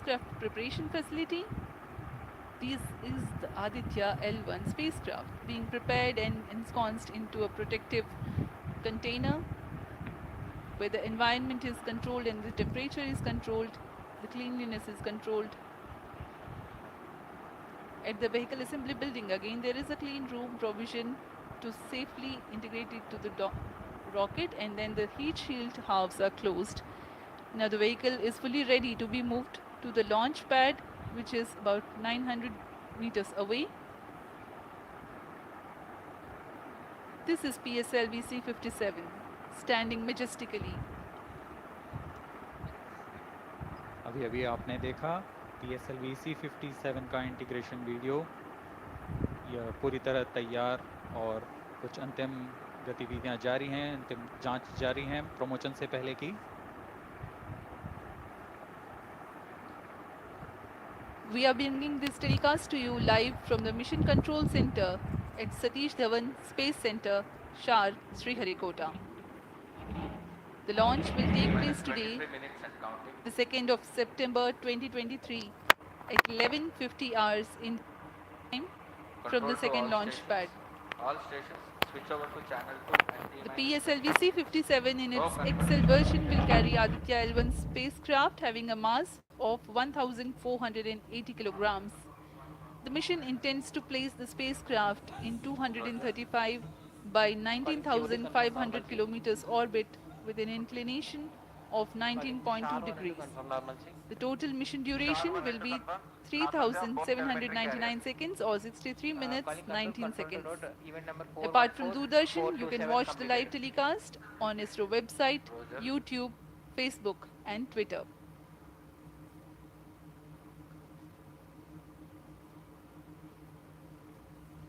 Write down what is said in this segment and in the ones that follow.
spacecraft preparation facility. This is the Aditya L1 spacecraft being prepared and ensconced into a protective container where the environment is controlled and the temperature is controlled, the cleanliness is controlled. At the vehicle assembly building, again, there is a clean room provision to safely integrate it to the rocket, and then the heat shield halves are closed. Now the vehicle is fully ready to be moved to the launch pad, which is about 900 meters away. This is PSLV C-57 standing majestically. अभी अभी आपने देखा PSLV C-57 का integration video. यह पूरी तरह तैयार और कुछ अंतिम गतिविधियां जारी हैं, अंतिम जांच जारी हैं प्रमोशन से पहले की। We are bringing this telecast to you live from the Mission Control Center at Satish Dhawan Space Center, Shar, Sriharikota. The launch will take place today, the 2nd of September 2023 at 11:50 hours in time from the second launch pad. All stations switch over to channel 2 and The PSLV C-57 in its XL version will carry Aditya L1 spacecraft having a mass of 1,480 kilograms. The mission intends to place the spacecraft in 235 by 19,500 kilometers orbit with an inclination of 19.2 degrees. The total mission duration will be 3,799 seconds or 63 minutes 19 seconds. Apart from Doordarshan, you can watch the live telecast on ISRO website, YouTube, Facebook and Twitter.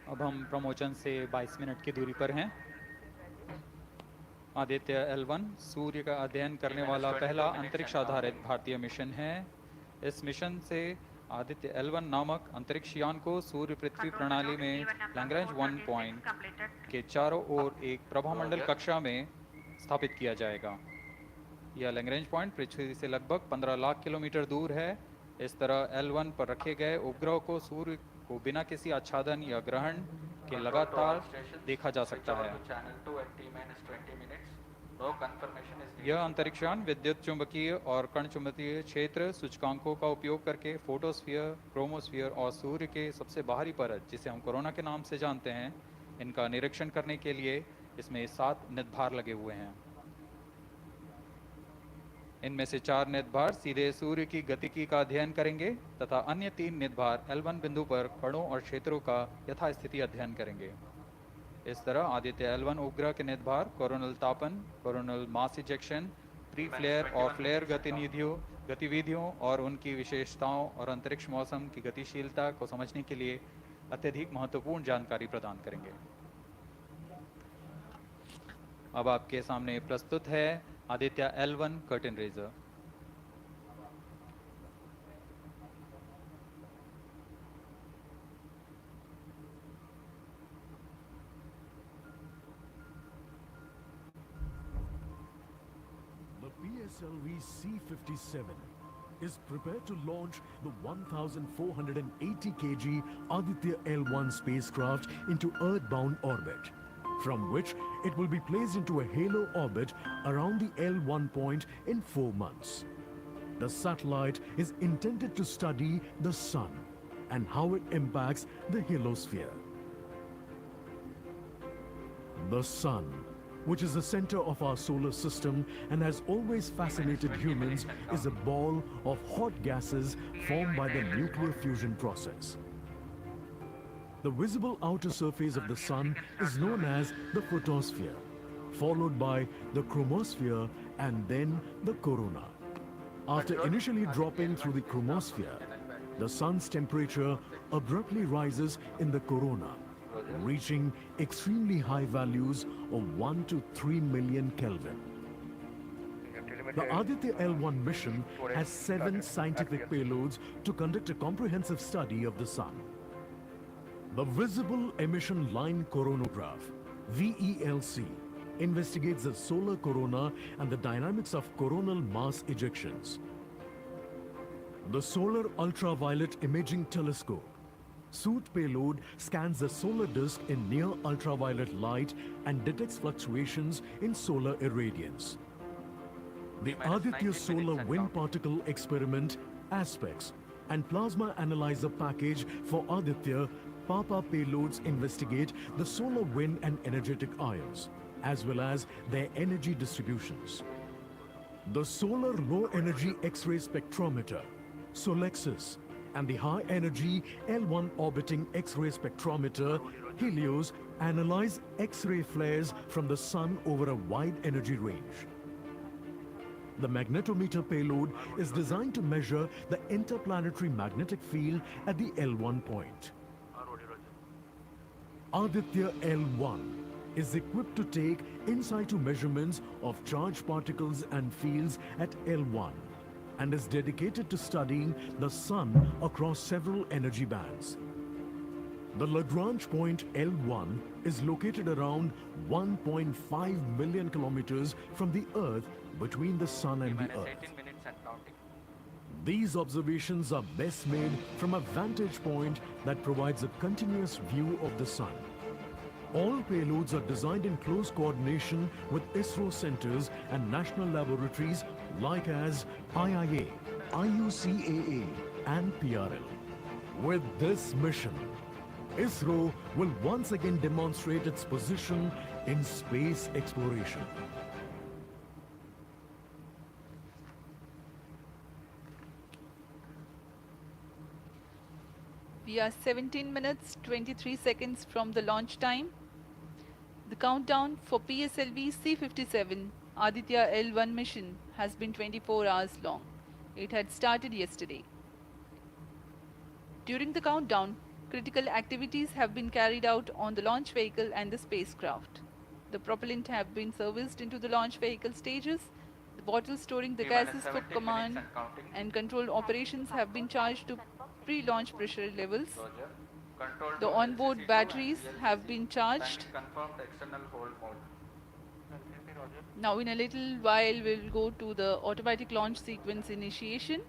अब हम promotion से 22 minute की दूरी पर हैं। Aditya L1 सूर्य का अध्ययन करने वाला पहला अंतरिक्ष आधारित भारतीय मिशन है। इस मिशन से आदित्य L1 नामक अंतरिक्ष यान को सूर्य पृथ्वी प्रणाली में लैग्रेंज 1 पॉइंट के चारों ओर एक प्रभामंडल कक्षा में स्थापित किया जाएगा। यह लैग्रेंज पॉइंट पृथ्वी से लगभग 15 लाख किलोमीटर दूर है। इस तरह L1 पर रखे गए उपग्रह को सूर्य को बिना किसी आच्छादन या ग्रहण के लगातार देखा जा सकता है। यह अंतरिक्ष यान विद्युत चुंबकीय और कण चुंबकीय क्षेत्र सूचकांकों का उपयोग करके फोटोस्फीयर, क्रोमोस्फीयर और सूर्य के सबसे बाहरी परत, जिसे हम कोरोना के नाम से जानते हैं, इनका निरीक्षण करने के लिए इसमें 7 निदभार लगे हुए हैं। इनमें से 4 निदभार सीधे सूर्य की गतिकी का अध्ययन करेंगे तथा अन्य 3 निदभार L1 बिंदु पर कणों और क्षेत्रों का यथास्थिति अध्ययन करेंगे। इस तरह आदित्य L1 उपग्रह के निदभार कोरोनल तापन, coronal mass ejection, pre flare और फ्लेयर गतिविधियों और उनकी विशेषताओं और अंतरिक्ष मौसम की गतिशीलता को समझने के लिए अत्यधिक महत्वपूर्ण जानकारी प्रदान करेंगे। अब आपके सामने प्रस्तुत है Aditya L1 curtain raiser. The PSLV C-57 is prepared to launch the 1,480 kg Aditya L1 spacecraft into Earth-bound orbit, from which it will be placed into a halo orbit around the L1 point in 4 months. The satellite is intended to study the Sun and how it impacts the heliosphere. The Sun, which is the center of our solar system and has always fascinated humans, is a ball of hot gases formed by the nuclear fusion process. The visible outer surface of the Sun is known as the photosphere, followed by the chromosphere and then the corona. After initially dropping through the chromosphere, the Sun's temperature abruptly rises in the corona, reaching extremely high values of 1 to 3 million Kelvin. The Aditya L1 mission has 7 scientific payloads to conduct a comprehensive study of the Sun. The Visible Emission Line Coronagraph, VELC, investigates the solar corona and the dynamics of coronal mass ejections. The Solar Ultraviolet Imaging Telescope. SUIT payload scans the solar disk in near ultraviolet light and detects fluctuations in solar irradiance. The ADITYA Solar Wind Particle Experiment Aspects and Plasma Analyzer Package for ADITYA PAPA payloads investigate the solar wind and energetic ions, as well as their energy distributions. The Solar Low Energy X-ray Spectrometer, SOLEXIS, and the High Energy L1 Orbiting X-ray Spectrometer, HELIOS, analyze X-ray flares from the Sun over a wide energy range. The magnetometer payload is designed to measure the interplanetary magnetic field at the L1 point. ADITYA L1 is equipped to take in situ measurements of charged particles and fields at L1 and is dedicated to studying the Sun across several energy bands. The Lagrange point L1 is located around 1.5 million kilometers from the Earth between the Sun and the Earth. 18 minutes and counting. These observations are best made from a vantage point that provides a continuous view of the Sun. All payloads are designed in close coordination with ISRO centers and national laboratories like as IIA, IUCAA, and PRL. With this mission, ISRO will once again demonstrate its position in space exploration. We are 17 minutes 23 seconds from the launch time. The countdown for PSLV C-57 ADITYA L1 mission has been 24 hours long. It had started yesterday. During the countdown, critical activities have been carried out on the launch vehicle and the spacecraft. The propellant have been serviced into the launch vehicle stages. The bottles storing the gases for 17 command minutes and counting. and control operations have been charged to pre-launch pressure levels. Roger. Control The to onboard LCC2 batteries and have LCC. been charged. Kindly confirm the external hold mode. Now in a little while we'll go to the automatic launch sequence initiation,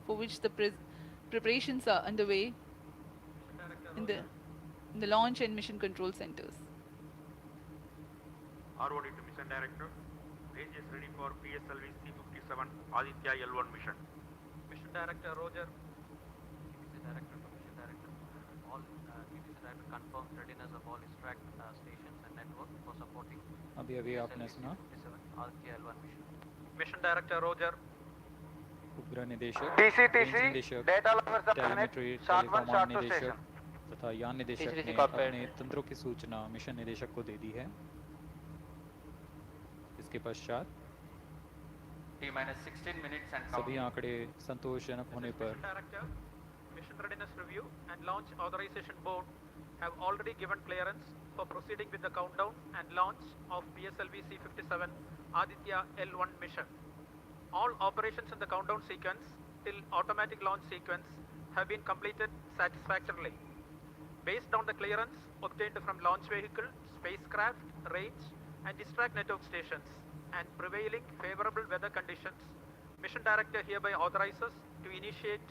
for which the preparations are underway in the launch and mission control centers. ROD to Mission Director. Range is ready for PSLV C-57 ADITYA L1 mission. Mission Director Roger. TPC Director to Mission Director. All TPC Director confirms readiness of all extract stations and network for supporting अभी आपने सुना C-57 ADITYA L1 mission. Mission Director Roger. उपग्रह निदेशक, TCTC, range निदेशक, data lovers of planet, telemetry, short one, टेलीकॉमांड short two निदेशक station. तथा यान निदेशक TCTC ने cockpit. अपने तंत्रों की सूचना मिशन निदेशक को दे दी है। इसके पश्चात T-minus 16 minutes and सभी counting. आंकड़े संतोषजनक होने पर Mission Director. Mission Readiness Review and Launch Authorization Board have already given clearance for proceeding with the countdown and launch of PSLV C-57 ADITYA L1 mission. All operations in the countdown sequence till automatic launch sequence have been completed satisfactorily. Based on the clearance obtained from launch vehicle, spacecraft, range and distract network stations and prevailing favorable weather conditions, Mission Director hereby authorizes to initiate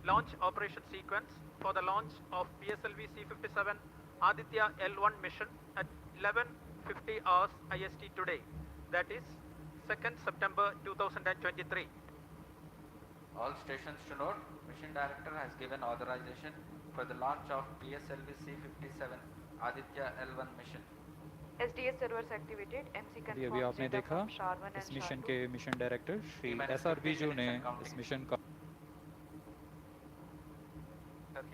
launch operation sequence for the launch of PSLV C-57 ADITYA L1 mission at 11:50 hours IST today, that is 2nd September 2023. All stations to note, Mission Director has given authorization for the launch of PSLV C-57 ADITYA L1 mission. SDS servers activated. MC अभी confirms आपने data देखा from SHAR-1 इस and mission SHAR-2. के mission director Shri T-minus SR. 15 Biju ने minutes and counting. इस mission का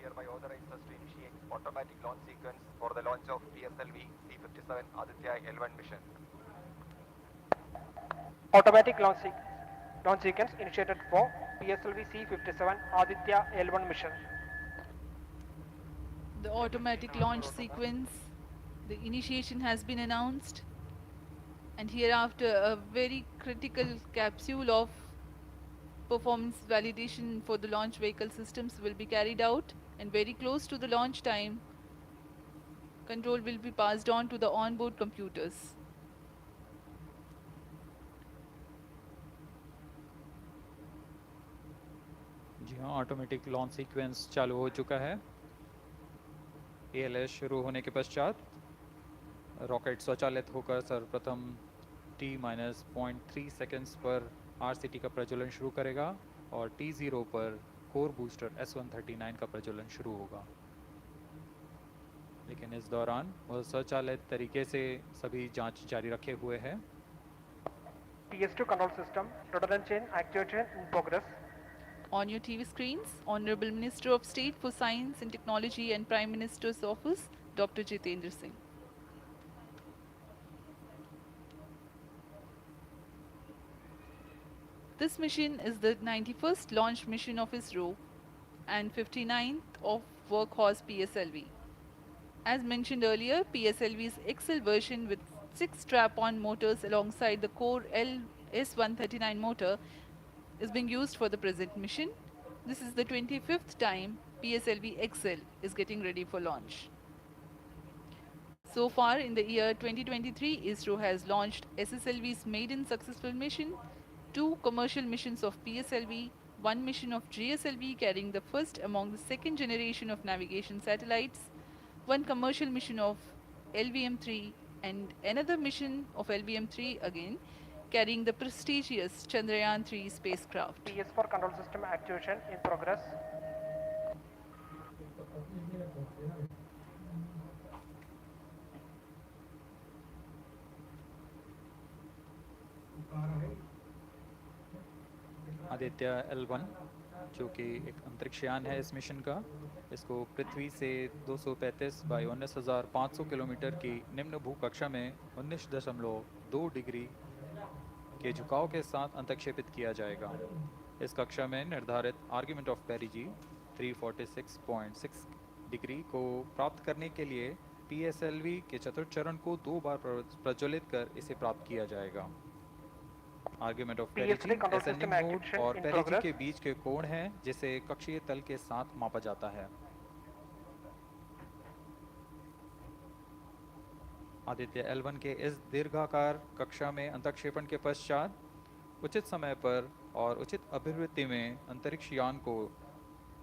Hereby authorizes to initiate automatic launch sequence for the launch of PSLV C-57 ADITYA L1 mission. Automatic launch sequence initiated for PSLV C-57 ADITYA L1 mission. The automatic launch sequence, the initiation has been announced, and hereafter a very critical capsule of performance validation for the launch vehicle systems will be carried out, and very close to the launch time, control will be passed on to the onboard computers. जी यहाँ automatic launch sequence चालू हो चुका है। ALS शुरू होने के पश्चात rocket स्वचालित होकर सर्वप्रथम T-0.3 सेकेंड्स पर RCT का प्रज्वलन शुरू करेगा और T0 पर कोर बूस्टर S139 का प्रज्वलन शुरू होगा। लेकिन इस दौरान वह स्वचालित तरीके से सभी जांच जारी रखे हुए है। PS2 control system, redundant chain actuation in progress. On your TV screens, Honorable Minister of State for Science and Technology and Prime Minister's Office, Dr. Jitendra Singh. This mission is the 91st launch mission of ISRO and 59th of Workhorse PSLV. As mentioned earlier, PSLV's XL version with 6 strap-on motors alongside the core S139 motor is being used for the present mission. This is the 25th time PSLV XL is getting ready for launch. So far in the year 2023, ISRO has launched SSLV's maiden successful mission, 2 commercial missions of PSLV, 1 mission of GSLV carrying the first among the second generation of navigation satellites, 1 commercial mission of LVM-3 and another mission of LVM-3 again carrying the prestigious Chandrayaan-3 spacecraft. PS4 control system actuation in progress. Aditya L1 जो कि एक अंतरिक्षयान है इस mission का, इसको पृथ्वी से 235 by 19,500 kilometre की निम्न भूकक्षा में 19.2 डिग्री के झुकाव के साथ अंतक्षेपित किया जाएगा। इस कक्षा में निर्धारित आर्ग्यूमेंट ऑफ पेरिजी 346.6 डिग्री को प्राप्त करने के लिए PSLV के चतुर्थ चरण को 2 बार प्रज्वलित कर इसे प्राप्त किया जाएगा। आर्ग्यूमेंट ऑफ पेरिजी एसेंडिंग मोड और पेरिजी के बीच के कोण है जिसे कक्षीय तल के साथ मापा जाता है। आदित्य L1 के इस दीर्घाकार कक्षा में अंतक्षेपण के पश्चात उचित समय पर और उचित अभिवृद्धि में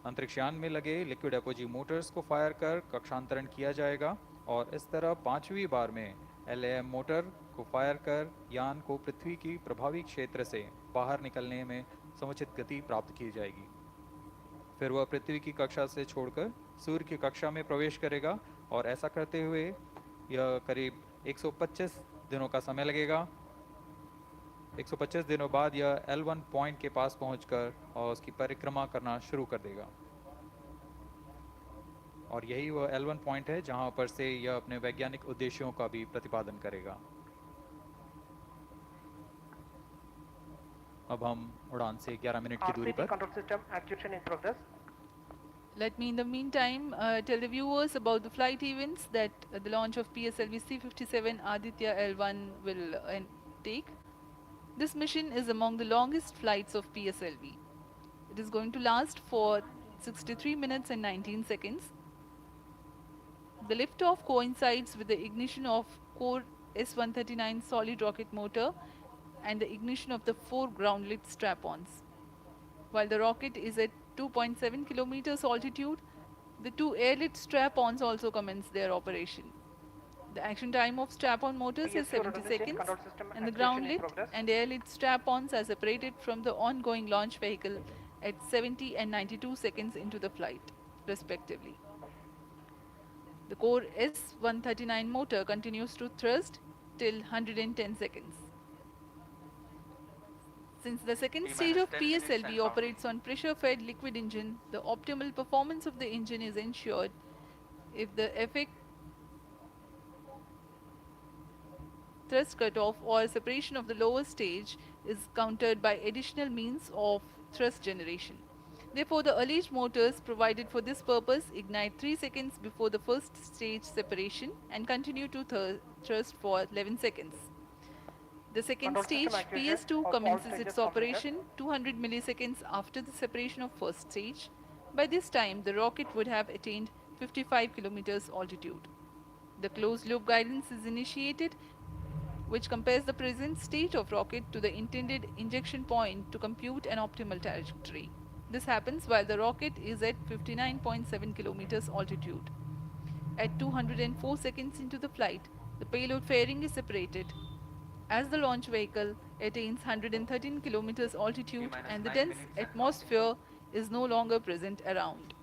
अंतरिक्षयान में लगे लिक्विड एपोजी मोटर्स को फायर कर कक्षांतरण किया जाएगा और इस तरह 5वीं बार में LAM मोटर को फायर कर यान को पृथ्वी की प्रभावी क्षेत्र से बाहर निकलने में समुचित गति प्राप्त की जाएगी। फिर वह पृथ्वी की कक्षा से छोड़कर सूर्य की कक्षा में प्रवेश करेगा और ऐसा करते हुए यह करीब 125 दिनों का समय लगेगा। 125 दिनों बाद यह L1 पॉइंट के पास पहुंचकर और उसकी परिक्रमा करना शुरू कर देगा और यही वह L1 पॉइंट है जहां पर से यह अपने वैज्ञानिक उद्देश्यों का भी प्रतिपादन करेगा। अब हम उड़ान से 11 मिनट की दूरी पर control system actuation in progress. Let me in the meantime tell the viewers about the flight events that the launch of PSLV C-57 Aditya L1 will take. This mission is among the longest flights of PSLV. It is going to last for 63 minutes and 19 seconds. The liftoff coincides with the ignition of core S139 solid rocket motor and the ignition of the 4 ground-lit strap-ons. While the rocket is at 2.7 kilometers altitude, the 2 air-lit strap-ons also commence their operation. The action time of strap-on motors is 70 seconds and the ground-lit and air-lit strap-ons are separated from the ongoing launch vehicle at 70 and 92 seconds into the flight, respectively. The core S139 motor continues to thrust till 110 seconds. Since the second stage of PSLV operates on pressure-fed liquid engine, the optimal performance of the engine is ensured if the effect thrust cutoff or separation of the lower stage is countered by additional means of thrust generation. Therefore, the alleged motors provided for this purpose ignite 3 seconds before the first stage separation and continue to thrust for 11 seconds. The second stage, PS2, commences its operation 200 milliseconds after the separation of first stage. By this time, the rocket would have attained 55 kilometers altitude. The closed-loop guidance is initiated, which compares the present state of rocket to the intended injection point to compute an optimal trajectory. This happens while the rocket is at 59.7 kilometers altitude. At 204 seconds into the flight, the payload fairing is separated. As the launch vehicle attains 113 kilometers altitude and the 9 dense minutes and counting. atmosphere is no longer present around.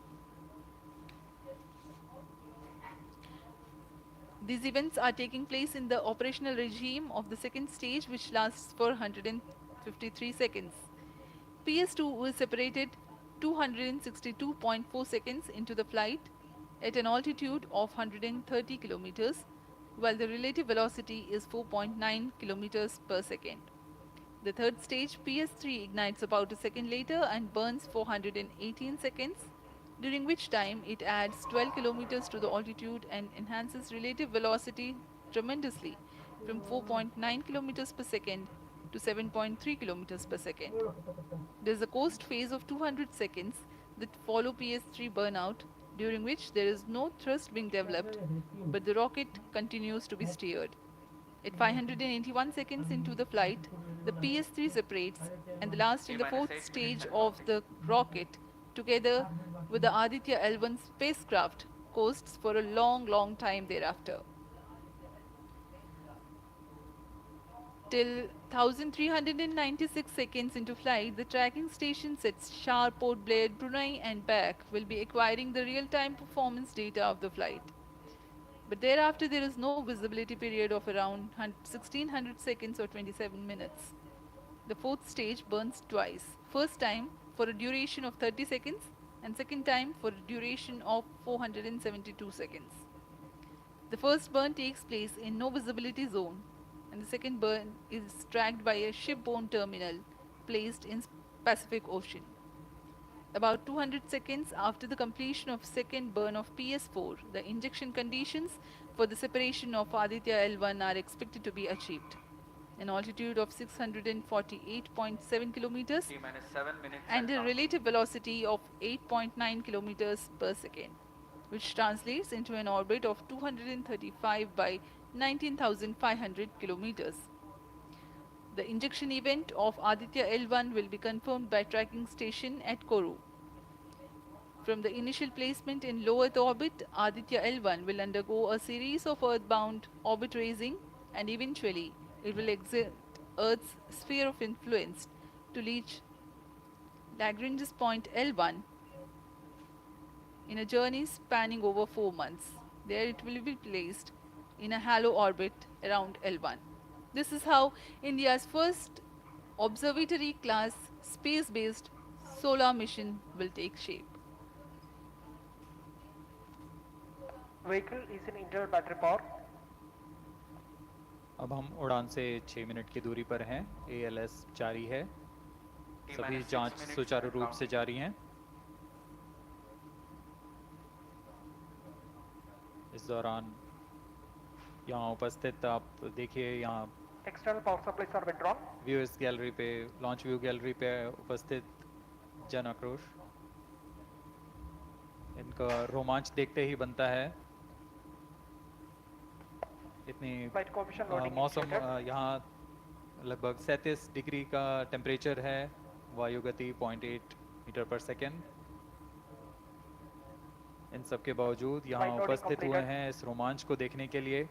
These events are taking place in the operational regime of the second stage, which lasts for 153 seconds. PS2 is separated 262.4 seconds into the flight at an altitude of 130 kilometers, while the relative velocity is 4.9 kilometers per second. The third stage, PS3, ignites about a second later and burns 418 seconds, during which time it adds 12 kilometers to the altitude and enhances relative velocity tremendously from 4.9 kilometers per second to 7.3 kilometers per second. There is a coast phase of 200 seconds that follow PS3 burnout, during which there is no thrust being developed, but the rocket continues to be steered. At 581 seconds into the flight, the PS3 separates, and the last and the fourth 8 minutes stage and of counting. the rocket, together with the Aditya L1 spacecraft, coasts for a long, long time thereafter. Till 1396 seconds into flight, the tracking stations at Shar, Port Blair, Brunei and back will be acquiring the real-time performance data of the flight. But thereafter there is no visibility period of around 1600 seconds or 27 minutes. The fourth stage burns twice. First time for a duration of 30 seconds and second time for a duration of 472 seconds. The first burn takes place in no visibility zone and the second burn is tracked by a shipborne terminal placed in Pacific Ocean. About 200 seconds after the completion of second burn of PS4, the injection conditions for the separation of Aditya L1 are expected to be achieved. An altitude of 648.7 kilometers T minus 7 minutes and a counting. relative velocity of 8.9 kilometers per second, which translates into an orbit of 235 by 19,500 kilometers. The injection event of Aditya L1 will be confirmed by tracking station at Kourou. From the initial placement in low Earth orbit, Aditya L1 will undergo a series of earthbound orbit raising and eventually it will exit Earth's sphere of influence to reach Lagrange's point L1 in a journey spanning over 4 months. There it will be placed in a halo orbit around L1. This is how India's first observatory class space-based solar mission will take shape. Vehicle is in internal battery power. अब हम उड़ान से 6 minute की दूरी पर हैं। ALS जारी है। T सभी minus 6 जांच minutes सुचारू and रूप से counting. जारी हैं। इस दौरान यहाँ उपस्थित आप देखिए, यहाँ External power supplies are withdrawn. Viewers gallery पे, लॉन्च व्यू गैलरी पे उपस्थित जन आक्रोश, इनका रोमांच देखते ही बनता है। इतनी Flight coefficient loading मौसम initiated. यहाँ लगभग 37 डिग्री का टेम्परेचर है, वायु गति 0.8 मीटर पर सेकेंड। इन सब के बावजूद यहाँ Flight loading उपस्थित हुए completed. हैं इस रोमांच को देखने के लिए।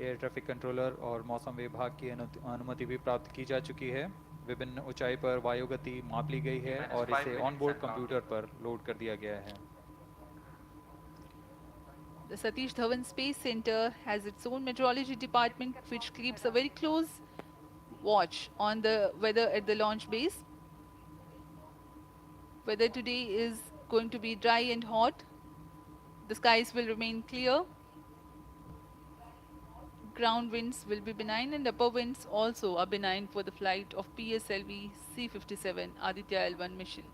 एयर ट्रैफिक कंट्रोलर और मौसम विभाग की अनुमति भी प्राप्त की जा चुकी है। विभिन्न ऊंचाई पर वायु गति माप ली गई है और इसे ऑनबोर्ड कंप्यूटर पर लोड कर दिया गया है। The Satish Dhawan Space Center has its own meteorology department which keeps a very close watch on the weather at the launch base. Weather today is going to be dry and hot. The skies will remain clear. Ground winds will be benign and upper winds also are benign for the flight of PSLV C-57 Aditya L1 mission.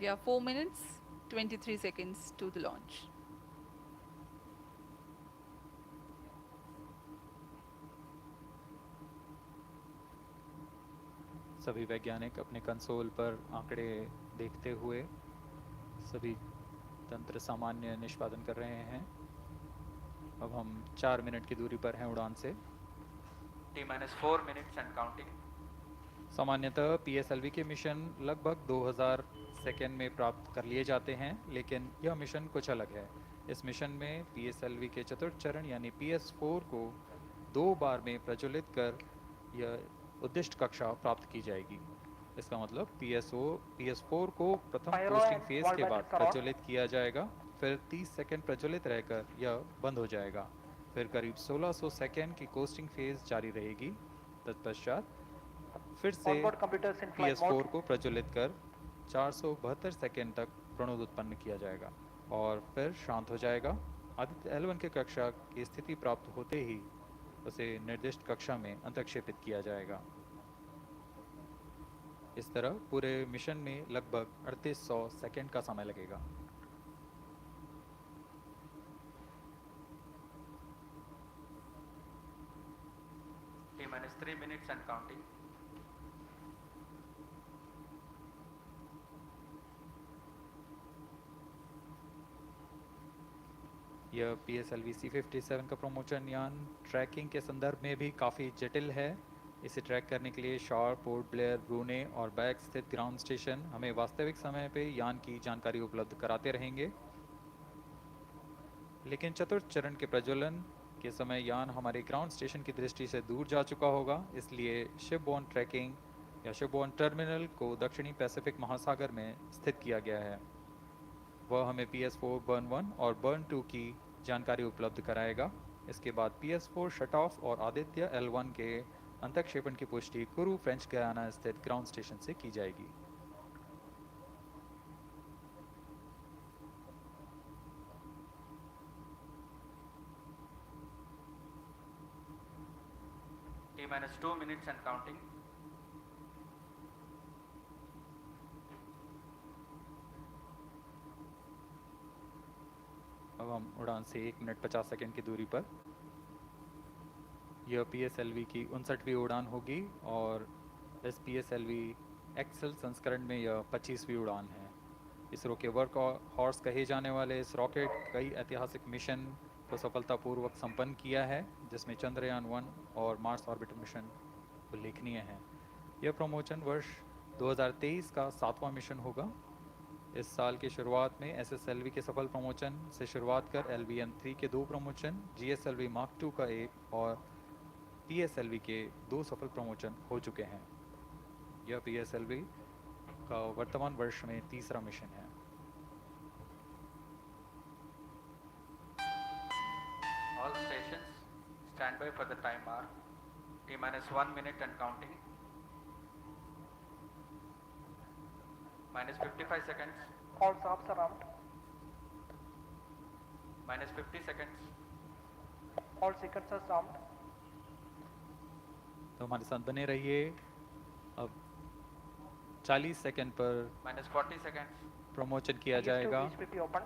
We are 4 minutes, 23 seconds to the launch. सभी वैज्ञानिक अपने console पर आंकड़े देखते हुए सभी तंत्र सामान्य निष्पादन कर रहे हैं। अब हम 4 मिनट की दूरी पर हैं उड़ान से। T-4 minutes and counting. सामान्यतः PSLV के मिशन लगभग 2000 सेकेंड में प्राप्त कर लिए जाते हैं, लेकिन यह मिशन कुछ अलग है। इस मिशन में PSLV के चतुर्थ चरण यानी PS4 को 2 बार में प्रज्वलित कर यह उद्दिष्ट कक्षा प्राप्त की जाएगी। इसका मतलब PS4 को प्रथम Pyro costing and phase wall के बाद bandits are on. प्रज्वलित किया जाएगा, फिर 30 सेकेंड प्रज्वलित रहकर यह बंद हो जाएगा, फिर करीब 1600 सेकेंड की कोस्टिंग फेज जारी रहेगी। तत्पश्चात फिर से Onboard computers in flight PS4 mode. को प्रज्वलित कर 472 सेकेंड तक प्रणोद उत्पन्न किया जाएगा और फिर शांत हो जाएगा। आदित्य L1 के कक्षा की स्थिति प्राप्त होते ही उसे निर्दिष्ट कक्षा में अंतक्षेपित किया जाएगा। इस तरह पूरे मिशन में लगभग 3800 सेकेंड का समय लगेगा। T-3 minutes and counting. यह PSLV C57 का प्रमोशन यान ट्रैकिंग के संदर्भ में भी काफ़ी जटिल है। इसे ट्रैक करने के लिए शॉर, पोर्ट ब्लेयर, ब्रूने और बैग स्थित ग्राउंड स्टेशन हमें वास्तविक समय पे यान की जानकारी उपलब्ध कराते रहेंगे। लेकिन चतुर्थ चरण के प्रज्वलन के समय यान हमारे ग्राउंड स्टेशन की दृष्टि से दूर जा चुका होगा, इसलिए शिपबोर्न ट्रैकिंग या शिपबोर्न टर्मिनल को दक्षिणी पैसिफिक महासागर में स्थित किया गया है। वह हमें PS4 बर्न 1 और बर्न 2 की जानकारी उपलब्ध कराएगा। इसके बाद PS4 शट ऑफ और आदित्य L1 के अंतक्षेपण की पुष्टि कुरू फ्रेंच गयाना स्थित ग्राउंड स्टेशन से की जाएगी। T-2 minutes and counting. अब हम उड़ान से 1 मिनट 50 सेकेंड की दूरी पर। यह PSLV की 59वीं उड़ान होगी और इस PSLV एक्सेल संस्करण में यह 25वीं उड़ान है। इसरो के वर्क हॉर्स कहे जाने वाले इस रॉकेट कई ऐतिहासिक मिशन को सफलतापूर्वक संपन्न किया है, जिसमें चंद्रयान 1 और मार्स ऑर्बिटर मिशन उल्लेखनीय हैं। यह प्रमोशन वर्ष 2023 का 7वां मिशन होगा। इस साल की शुरुआत में SSLV के सफल प्रमोशन से शुरुआत कर LVM-3 के 2 प्रमोशन, GSLV Mark II का 1 और PSLV के 2 सफल प्रमोशन हो चुके हैं। यह PSLV का वर्तमान वर्ष में 3रा मिशन है। All stations stand by for the time hour. T-1 minute and counting. -55 seconds. All stops are armed. -50 seconds. All sequencers armed. तो हमारे साथ बने रहिए। अब 40 सेकेंड पर -40 seconds. प्रमोशन किया PS2 जाएगा। VSPP open.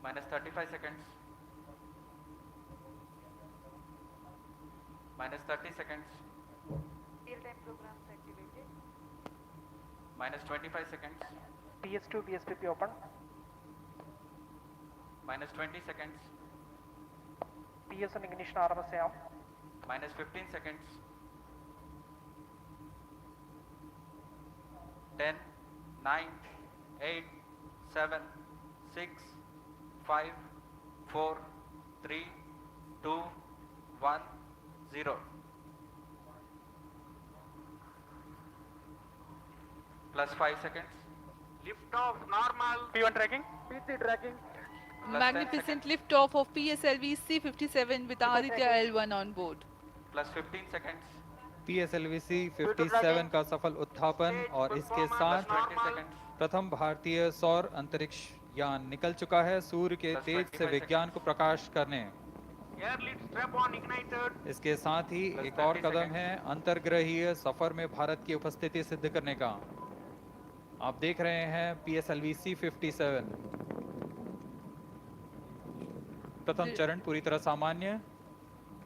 -35 seconds. -30 seconds. Real-time programs activated. -25 seconds. PS2 VSPP open. -20 seconds. PS and ignition RMS armed. -15 seconds. 10, 9, 8, 7, 6, 5, 4, 3, 2, 1, 0. +5 seconds. Lift off normal. P1 tracking. PC tracking. +10 Magnificent seconds. liftoff of PSLV C57 with Aditya L1 on board. +15 seconds. PSLV C57 का सफल उत्थापन और इसके साथ 20 seconds. प्रथम भारतीय सौर अंतरिक्ष यान निकल चुका है सूर्य के Plus तेज से 25 विज्ञान को प्रकाश करने। Air lead strap on ignited. इसके साथ ही Plus एक और 30 कदम seconds. है अंतर्ग्रहीय सफर में भारत की उपस्थिति सिद्ध करने का। आप देख रहे हैं PSLV C57 प्रथम चरण पूरी तरह सामान्य।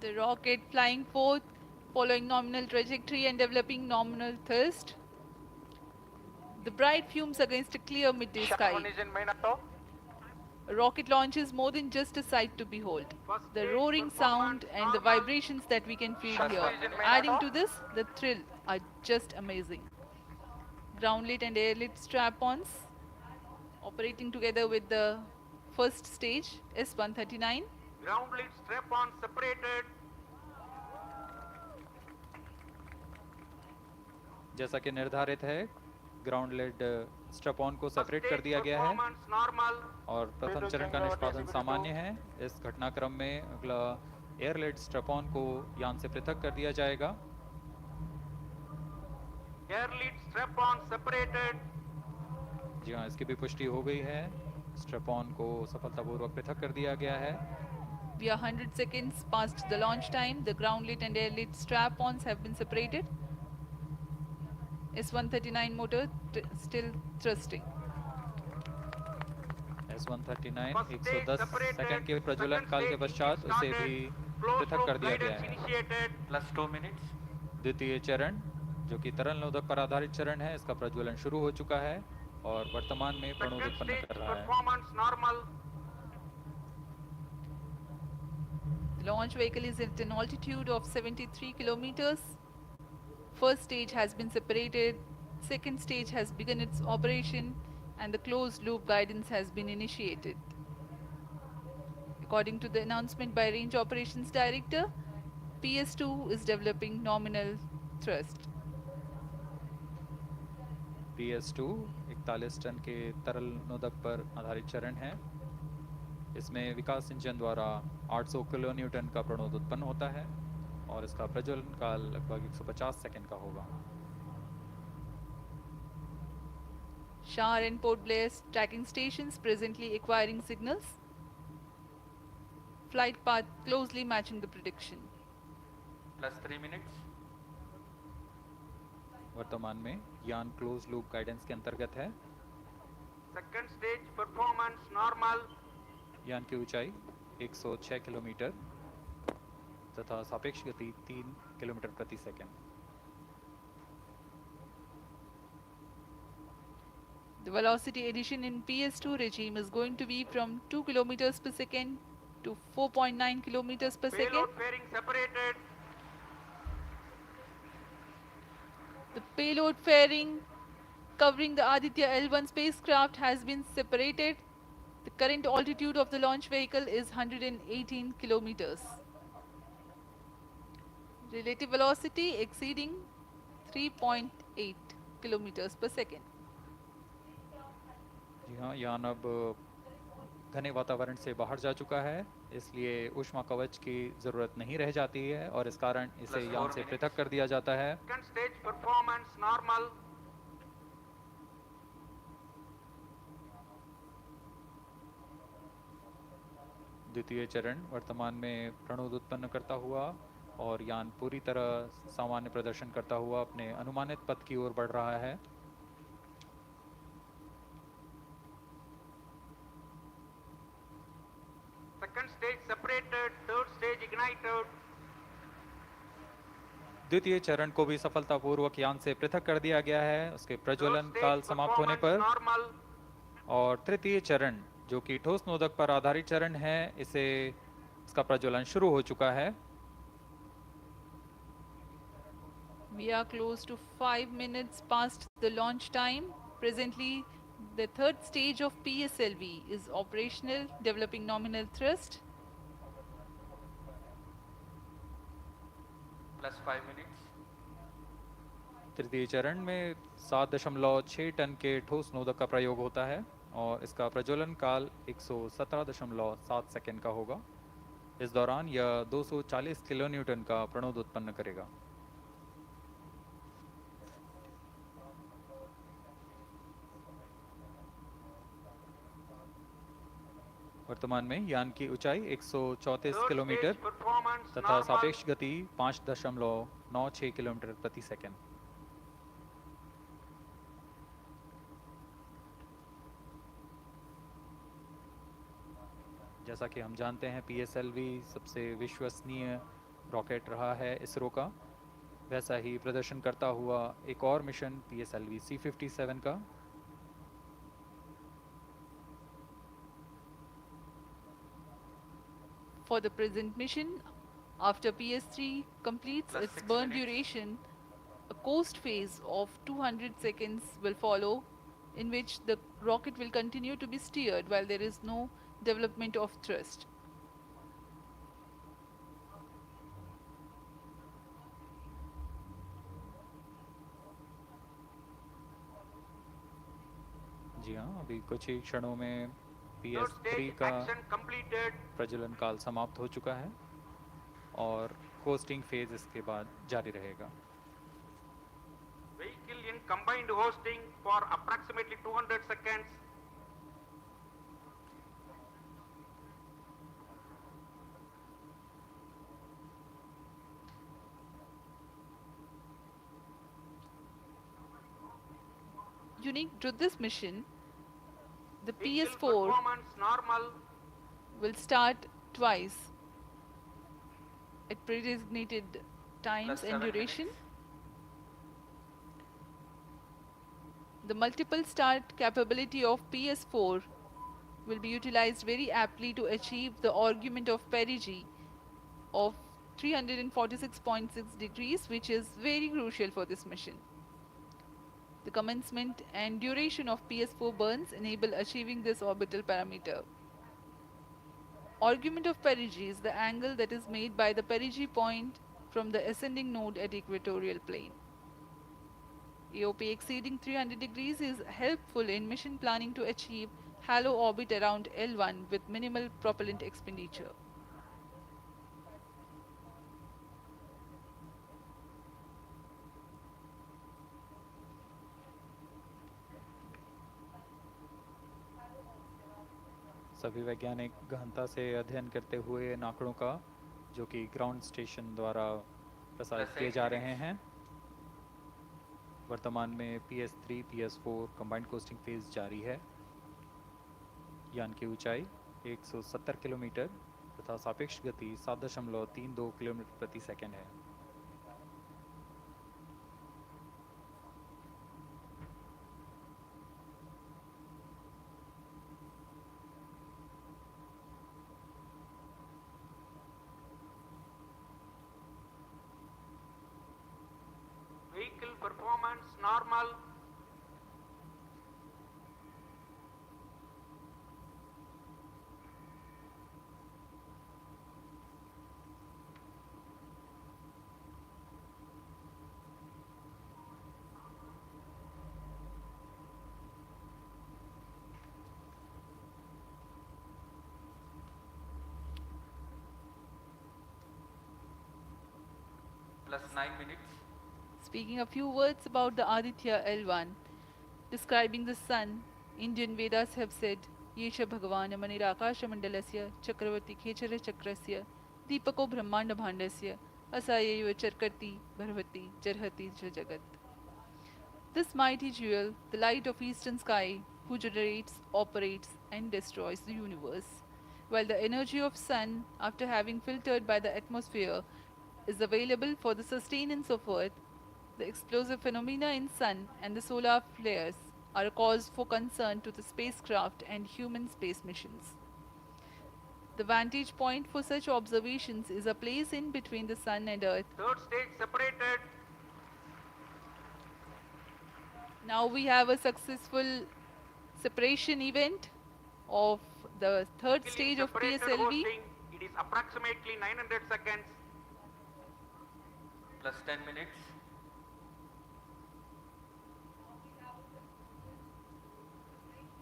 The rocket flying forth following nominal trajectory and developing nominal thrust. The bright fumes against a clear midday Shaft sky. 1 is in main at top. A rocket launch is more than just a sight to behold. First The stage roaring sound performance and the normal. vibrations that we can feel Shaft 2 here, is in main at adding top. to this, the thrill, are just amazing. Ground-lit and air-lit strap-ons operating together with the first stage, S139. Ground lead strap on separated. जैसा कि निर्धारित है, ground lead strap on को First separate कर stage दिया गया है performance normal. और प्रथम Payload चरण का change over निष्पादन TCP सामान्य है। इस घटनाक्रम में अगला एयर लेड स्ट्रैप ऑन को यान से पृथक कर दिया जाएगा। Air lead strap on separated. जी हाँ, इसकी भी पुष्टि हो गई है। स्ट्रैप ऑन को सफलतापूर्वक पृथक कर दिया गया है। We are 100 seconds past the launch time. The ground-lit and air-lit strap-ons have been separated. S139 motor still thrusting. S139 First stage 110 separated. Second के प्रज्वलन Second काल के stage पश्चात engine उसे started. भी Closed पृथक loop कर दिया गया guidance है। initiated. Plus 2 minutes. द्वितीय चरण, जो कि तरल नोदक पर आधारित चरण है, इसका प्रज्वलन शुरू हो चुका है और वर्तमान में प्रणोद Second उत्पन्न stage कर रहा है। performance normal. The launch vehicle is at an altitude of 73 kilometers. First stage has been separated, second stage has begun its operation, and the closed loop guidance has been initiated. According to the announcement by Range Operations Director, PS2 is developing nominal thrust. PS2 41 ton के तरल नोदक पर आधारित चरण है। इसमें विकास engine द्वारा 800 kilo Newton का प्रणोद उत्पन्न होता है और इसका प्रज्वलन काल लगभग 150 सेकंड का होगा। Shar and Port Blair tracking stations presently acquiring signals. Flight path closely matching the prediction. Plus 3 minutes. वर्तमान में यान क्लोज लूप गाइडेंस के अंतर्गत है। Second stage performance normal. यान की ऊंचाई 106 किलोमीटर तथा सापेक्ष गति 3 किलोमीटर प्रति second. The velocity addition in PS2 regime is going to be from 2 kilometers per second to 4.9 kilometers per second. Payload fairing separated. The payload fairing covering the Aditya L1 spacecraft has been separated. The current altitude of the launch vehicle is 118 kilometers. Relative velocity exceeding 3.8 kilometers per second. जी हाँ, यान अब घने वातावरण से बाहर जा चुका है, इसलिए ऊष्मा कवच की जरूरत नहीं रह जाती है और इस कारण इसे Plus यान 4 से minutes. पृथक कर दिया जाता है। Second stage performance normal. द्वितीय चरण वर्तमान में प्रणोद उत्पन्न करता हुआ और यान पूरी तरह सामान्य प्रदर्शन करता हुआ अपने अनुमानित पथ की ओर बढ़ रहा है। Second stage separated. Third stage ignited. द्वितीय चरण को भी सफलतापूर्वक यान से पृथक कर दिया गया है उसके प्रज्वलन काल समाप्त होने पर। Normal. और तृतीय चरण, जो कि ठोस नोदक पर आधारित चरण है, इसका प्रज्वलन शुरू हो चुका है। We are close to 5 minutes past the launch time. Presently, the third stage of PSLV is operational, developing nominal thrust. Plus 5 minutes. तृतीय चरण में 7.6 टन के ठोस नोदक का प्रयोग होता है और इसका प्रज्वलन काल 117.7 सेकंड का होगा। इस दौरान यह 240 किलो न्यूटन का प्रणोद उत्पन्न करेगा। वर्तमान में यान की ऊंचाई 134 Third किलोमीटर stage performance तथा normal. सापेक्ष गति 5.96 किलोमीटर प्रति सेकंड। जैसा कि हम जानते हैं, PSLV सबसे विश्वसनीय रॉकेट रहा है इसरो का वैसा ही प्रदर्शन करता हुआ एक और मिशन PSLV C57 का। For the present mission, after PS3 completes Plus its 6 burn minutes. duration, a coast phase of 200 seconds will follow, in which the rocket will continue to be steered while there is no development of thrust. जी हाँ, अभी कुछ ही क्षणों में Third PS3 stage का action completed. प्रज्वलन काल समाप्त हो चुका है और कोस्टिंग फेज इसके बाद जारी रहेगा। Vehicle in combined hosting for approximately 200 seconds. Unique to this mission, the Vehicle PS4 performance normal. will start twice at pre-designated times Plus and 7 duration. minutes. The multiple start capability of PS4 will be utilized very aptly to achieve the argument of perigee of 346.6 degrees, which is very crucial for this mission. The commencement and duration of PS4 burns enable achieving this orbital parameter. Argument of perigee is the angle that is made by the perigee point from the ascending node at equatorial plane. AOP exceeding 300 degrees is helpful in mission planning to achieve halo orbit around L1 with minimal propellant expenditure. सभी वैज्ञानिक गहनता से अध्ययन करते हुए इन आंकड़ों का, जो कि ग्राउंड स्टेशन द्वारा प्रसारित Plus किए 8 जा minutes. रहे हैं। वर्तमान में PS3 PS4 combined costing phase जारी है। यान की ऊंचाई 170 किलोमीटर तथा सापेक्ष गति 7.32 किलोमीटर प्रति सेकंड है। Vehicle performance normal. Plus 9 minutes. Speaking a few words about the Aditya L1, describing the sun, Indian Vedas have said, Yesha Bhagavan Manirakash Mandalasya Chakravarti Khechara Chakrasya Deepako Brahmanda Bhandasya Asayeva Charkati Bharvati Jarhati Jagat. This mighty jewel, the light of eastern sky, who generates, operates, and destroys the universe, while the energy of sun, after having filtered by the atmosphere, is available for the sustenance of earth, the explosive phenomena in sun and the solar flares are a cause for concern to the spacecraft and human space missions. The vantage point for such observations is a place in between the sun and earth. Third stage separated. Now we have a successful separation event of the third Vehicle in stage of separated PSLV. hosting. It is approximately 900 seconds. Plus 10 minutes.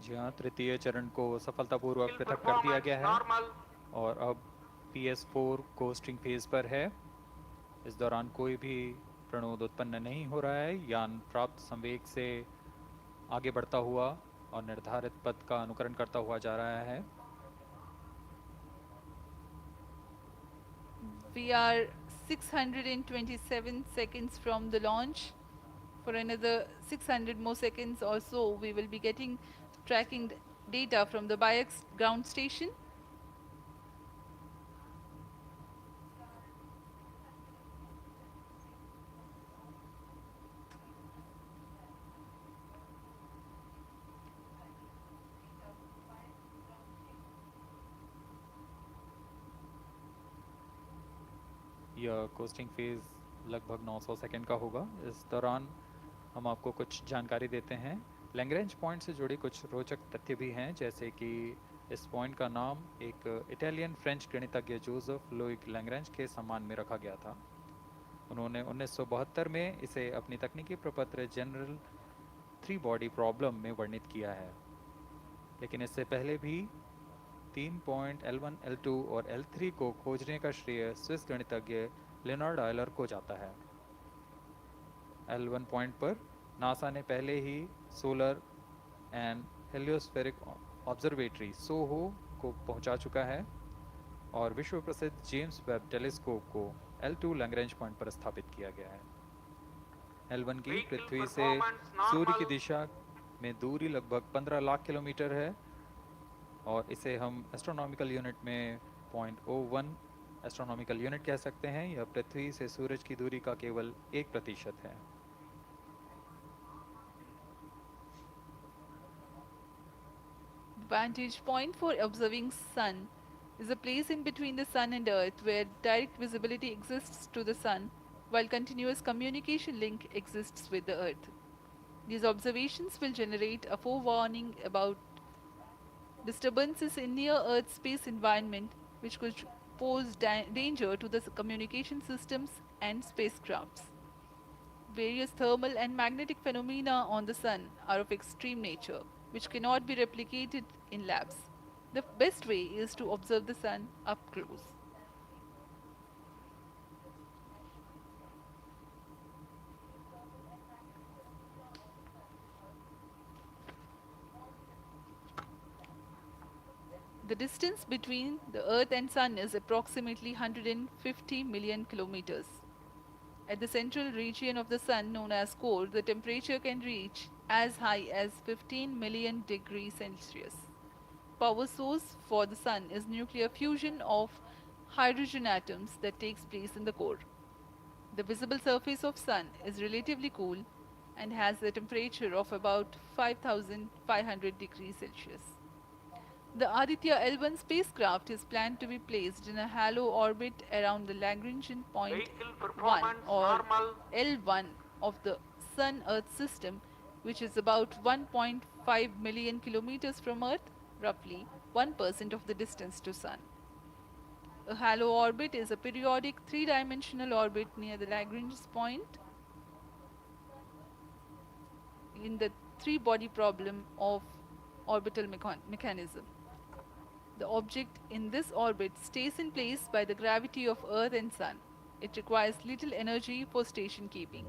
जी हाँ, तृतीय चरण को सफलतापूर्वक Vehicle पृथक कर दिया performance गया है normal. और अब PS4 कोस्टिंग फेज पर है। इस दौरान कोई भी प्रणोद उत्पन्न नहीं हो रहा है। यान प्राप्त संवेग से आगे बढ़ता हुआ और निर्धारित पथ का अनुकरण करता हुआ जा रहा है। We are 627 seconds from the launch. For another 600 more seconds or so, we will be getting tracking data from the BIAX ground station. यह कोस्टिंग फेज़ लगभग 900 सेकंड का होगा। इस दौरान हम आपको कुछ जानकारी देते हैं। लैग्रेंज पॉइंट से जुड़े कुछ रोचक तथ्य भी हैं, जैसे कि इस पॉइंट का नाम एक इटालियन फ्रेंच गणितज्ञ जोसेफ लुइग लैग्रेंज के सम्मान में रखा गया था। उन्होंने 1972 में इसे अपनी तकनीकी प्रपत्र जनरल थ्री बॉडी प्रॉब्लम में वर्णित किया है, लेकिन इससे पहले भी 3 पॉइंट L1, L2 और L3 को खोजने का श्रेय स्विस गणितज्ञ लियोनार्ड आयलर को जाता है। L1 पॉइंट पर नासा ने पहले ही सोलर एंड हेलियोस्फेरिक ऑब्जर्वेटरी सोहो को पहुंचा चुका है और विश्व प्रसिद्ध जेम्स वेब टेलीस्कोप को L2 लैग्रेंज पॉइंट पर स्थापित किया गया है। L1 की पृथ्वी से सूर्य की दिशा में दूरी लगभग 15 लाख किलोमीटर है और इसे हम एस्ट्रोनॉमिकल यूनिट में 0.01 एस्ट्रोनॉमिकल यूनिट कह सकते हैं। यह पृथ्वी से सूरज की दूरी का केवल 1% है। Vantage point for observing sun is a place in between the sun and earth where direct visibility exists to the sun while continuous communication link exists with the earth. These observations will generate a forewarning about disturbances in near earth space environment which could pose danger to the communication systems and spacecrafts. Various thermal and magnetic phenomena on the sun are of extreme nature, which cannot be replicated in labs. The best way is to observe the sun up close. The distance between the Earth and Sun is approximately 150 million kilometers. At the central region of the Sun, known as core, the temperature can reach as high as 15 million degrees Celsius. Power source for the Sun is nuclear fusion of hydrogen atoms that takes place in the core. The visible surface of Sun is relatively cool and has a temperature of about 5500 degrees Celsius. The ADITYA L1 spacecraft is planned to be placed in a halo orbit around the Lagrangian point 1 or L1 of the Sun-Earth system, which is about 1.5 million kilometers from Earth, roughly 1% of the distance to Sun. A halo orbit is a periodic three-dimensional orbit near the Lagrange point in the three-body problem of orbital mechanism. The object in this orbit stays in place by the gravity of Earth and Sun. It requires little energy for station keeping.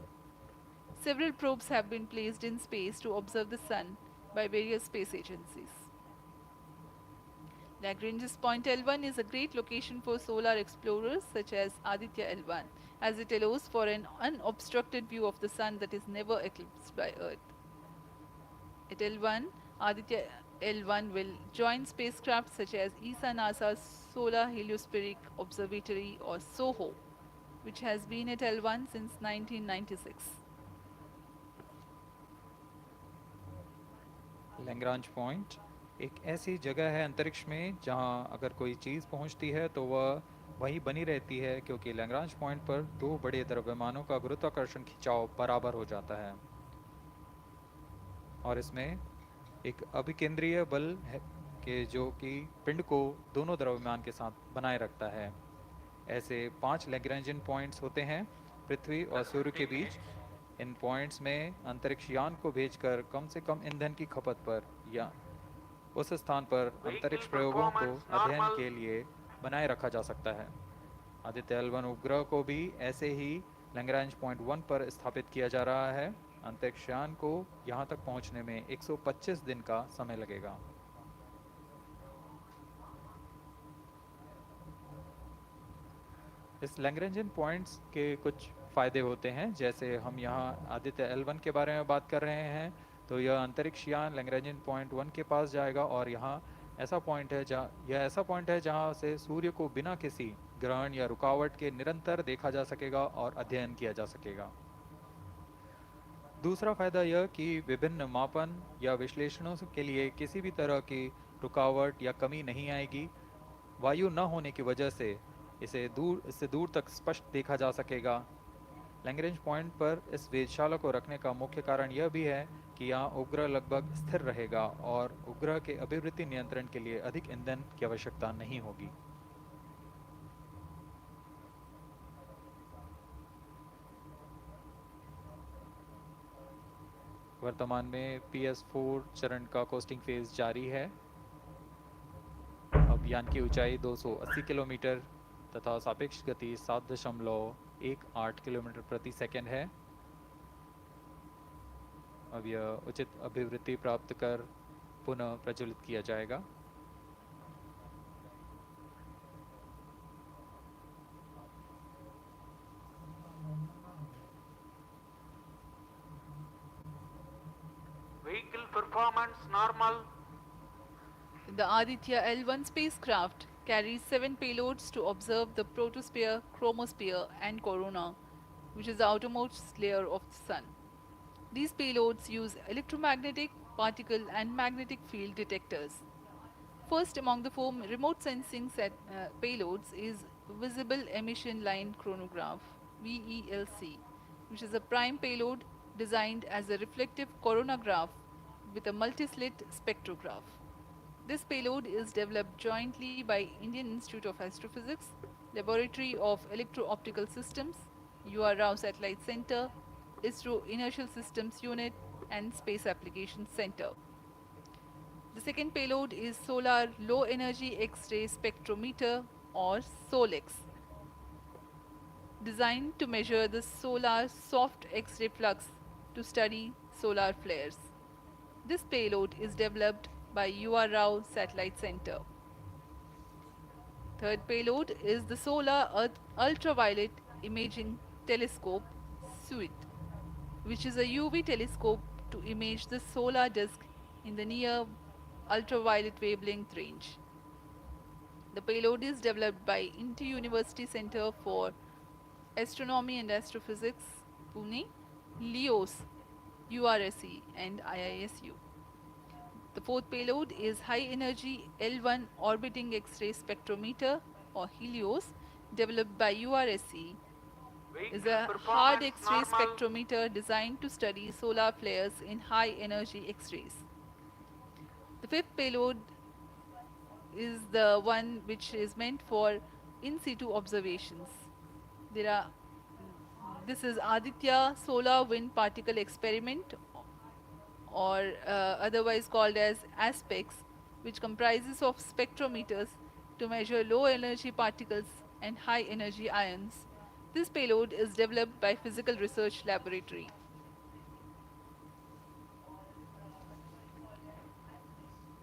Several probes have been placed in space to observe the Sun by various space agencies. Lagrange's point L1 is a great location for solar explorers such as ADITYA L1, as it allows for an unobstructed view of the Sun that is never eclipsed by Earth. At L1, ADITYA L1 will join spacecraft such as ESA NASA's Solar Heliospheric Observatory or SOHO, which has been at L1 since 1996. Lagrange point एक ऐसी जगह है अंतरिक्ष में जहां अगर कोई चीज़ पहुंचती है तो वह वहीं बनी रहती है, क्योंकि लैग्रांज पॉइंट पर दो बड़े द्रव्यमानों का गुरुत्वाकर्षण खिंचाव बराबर हो जाता है और इसमें एक अभिकेंद्रीय बल है जो कि पिंड को दोनों द्रव्यमान के साथ बनाए रखता है। ऐसे 5 लैग्रेंजियन पॉइंट्स होते हैं पृथ्वी और सूर्य के बीच। इन पॉइंट्स में अंतरिक्ष यान को भेजकर कम से कम ईंधन की खपत पर या उस स्थान पर अंतरिक्ष प्रयोगों को अध्ययन के लिए बनाए रखा जा सकता है। आदित्य L1 उपग्रह को भी ऐसे ही लैग्रेंज पॉइंट 1 पर स्थापित किया जा रहा है। अंतरिक्ष यान को यहां तक पहुंचने में 125 दिन का समय लगेगा। इस लैग्रेंजियन पॉइंट्स के कुछ फ़ायदे होते हैं, जैसे हम यहाँ आदित्य L1 के बारे में बात कर रहे हैं तो यह अंतरिक्ष यान लैग्रेंजियन पॉइंट 1 के पास जाएगा और यहाँ ऐसा पॉइंट है जहाँ से सूर्य को बिना किसी ग्रहण या रुकावट के निरंतर देखा जा सकेगा और अध्ययन किया जा सकेगा। दूसरा फ़ायदा यह कि विभिन्न मापन या विश्लेषणों के लिए किसी भी तरह की रुकावट या कमी नहीं आएगी। वायु न होने की वजह से इससे दूर तक स्पष्ट देखा जा सकेगा। लैंग्रेंज पॉइंट पर इस वेधशाला को रखने का मुख्य कारण यह भी है कि यहाँ उपग्रह लगभग स्थिर रहेगा और उपग्रह के अभिवृद्धि नियंत्रण के लिए अधिक ईंधन की आवश्यकता नहीं होगी। वर्तमान में PS4 चरण का कोस्टिंग फेज जारी है। अब यान की ऊंचाई 280 किलोमीटर तथा सापेक्ष गति 7.18 किलोमीटर प्रति सेकंड है। अब यह उचित अभिवृद्धि प्राप्त कर पुनः प्रज्वलित किया जाएगा। Vehicle performance normal. The Aditya L1 spacecraft carries 7 payloads to observe the protosphere, chromosphere, and corona, which is the outermost layer of the Sun. These payloads use electromagnetic, particle, and magnetic field detectors. First among the 4 remote sensing payloads is Visible Emission Line Chronograph (VELC), which is a prime payload designed as a reflective coronagraph with a multi-slit spectrograph. This payload is developed jointly by Indian Institute of Astrophysics, Laboratory of Electro-Optical Systems, UR Rao Satellite Center, ISRO Inertial Systems Unit, and Space Applications Center. The second payload is Solar Low Energy X-ray Spectrometer, or SOLEX, designed to measure the solar soft X-ray flux to study solar flares. This payload is developed by UR Rao Satellite Center. Third payload is the Solar Earth Ultraviolet Imaging Telescope SUIT, which is a UV telescope to image the solar disk in the near ultraviolet wavelength range. The payload is developed by Inter-University Center for Astronomy and Astrophysics, Pune, LEOS, URSE, and IISU. The fourth payload is High Energy L1 Orbiting X-ray Spectrometer, or HELIOS, developed by URSE. Is a hard X-ray spectrometer designed to study solar flares in high energy X-rays. The fifth payload is the one which is meant for in situ observations. This is Aditya Solar Wind Particle Experiment, or otherwise called as ASPEX, which comprises of spectrometers to measure low energy particles and high energy ions. This payload is developed by Physical Research Laboratory.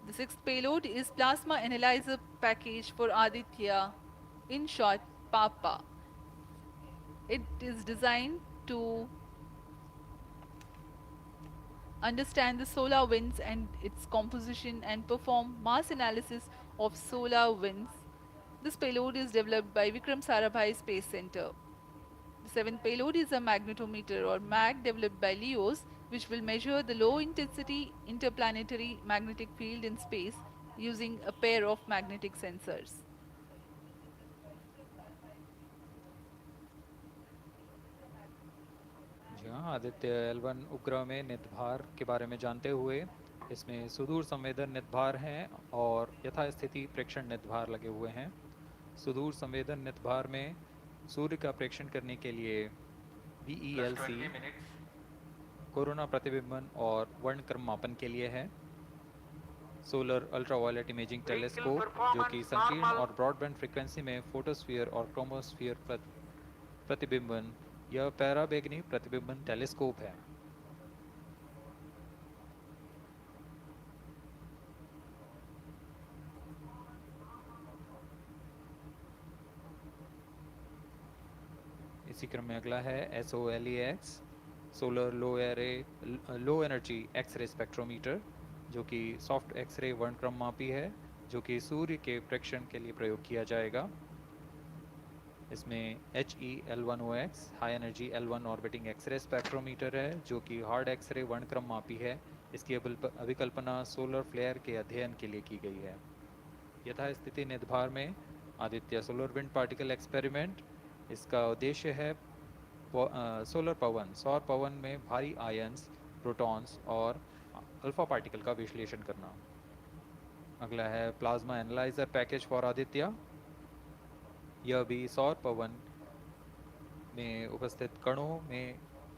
The sixth payload is Plasma Analyzer Package for Aditya, in short PAPA. It is designed to understand the solar winds and its composition and perform mass analysis of solar winds. This payload is developed by Vikram Sarabhai Space Center. The seventh payload is a magnetometer, or MAG, developed by LEOS, which will measure the low intensity interplanetary magnetic field in space using a pair of magnetic sensors. जी हाँ, Aditya L1 उपग्रह में नितभार के बारे में जानते हुए इसमें सुदूर संवेदन नितभार हैं और यथास्थिति प्रेक्षण नितभार लगे हुए हैं। सुदूर संवेदन नितभार में सूर्य का प्रेक्षण करने के लिए VELC कोरोना प्रतिबिंबन और वर्णक्रम मापन के लिए है। सोलर अल्ट्रावायलेट इमेजिंग टेलीस्कोप, जो कि संकीर्ण और ब्रॉडबैंड फ्रीक्वेंसी में फोटोस्फीयर और क्रोमोस्फीयर प्रतिबिंबन, यह पैराबैंगनी प्रतिबिंबन टेलीस्कोप है। इसी क्रम में अगला है SOLEX, solar low energy X-ray spectrometer, जो कि सॉफ्ट एक्सरे वर्णक्रम मापी है, जो कि सूर्य के प्रेक्षण के लिए प्रयोग किया जाएगा। इसमें HEL1OX high energy L1 orbiting X-ray spectrometer है, जो कि हार्ड एक्सरे वर्णक्रम मापी है। इसकी अभिकल्पना सोलर फ्लेयर के अध्ययन के लिए की गई है। यथास्थिति नितभार में Aditya solar wind particle experiment, इसका उद्देश्य है सोलर पवन, सौर पवन में भारी आयंस, प्रोटॉन्स और अल्फा पार्टिकल का विश्लेषण करना। अगला है plasma analyser package for Aditya. यह भी सौर पवन में उपस्थित कणों में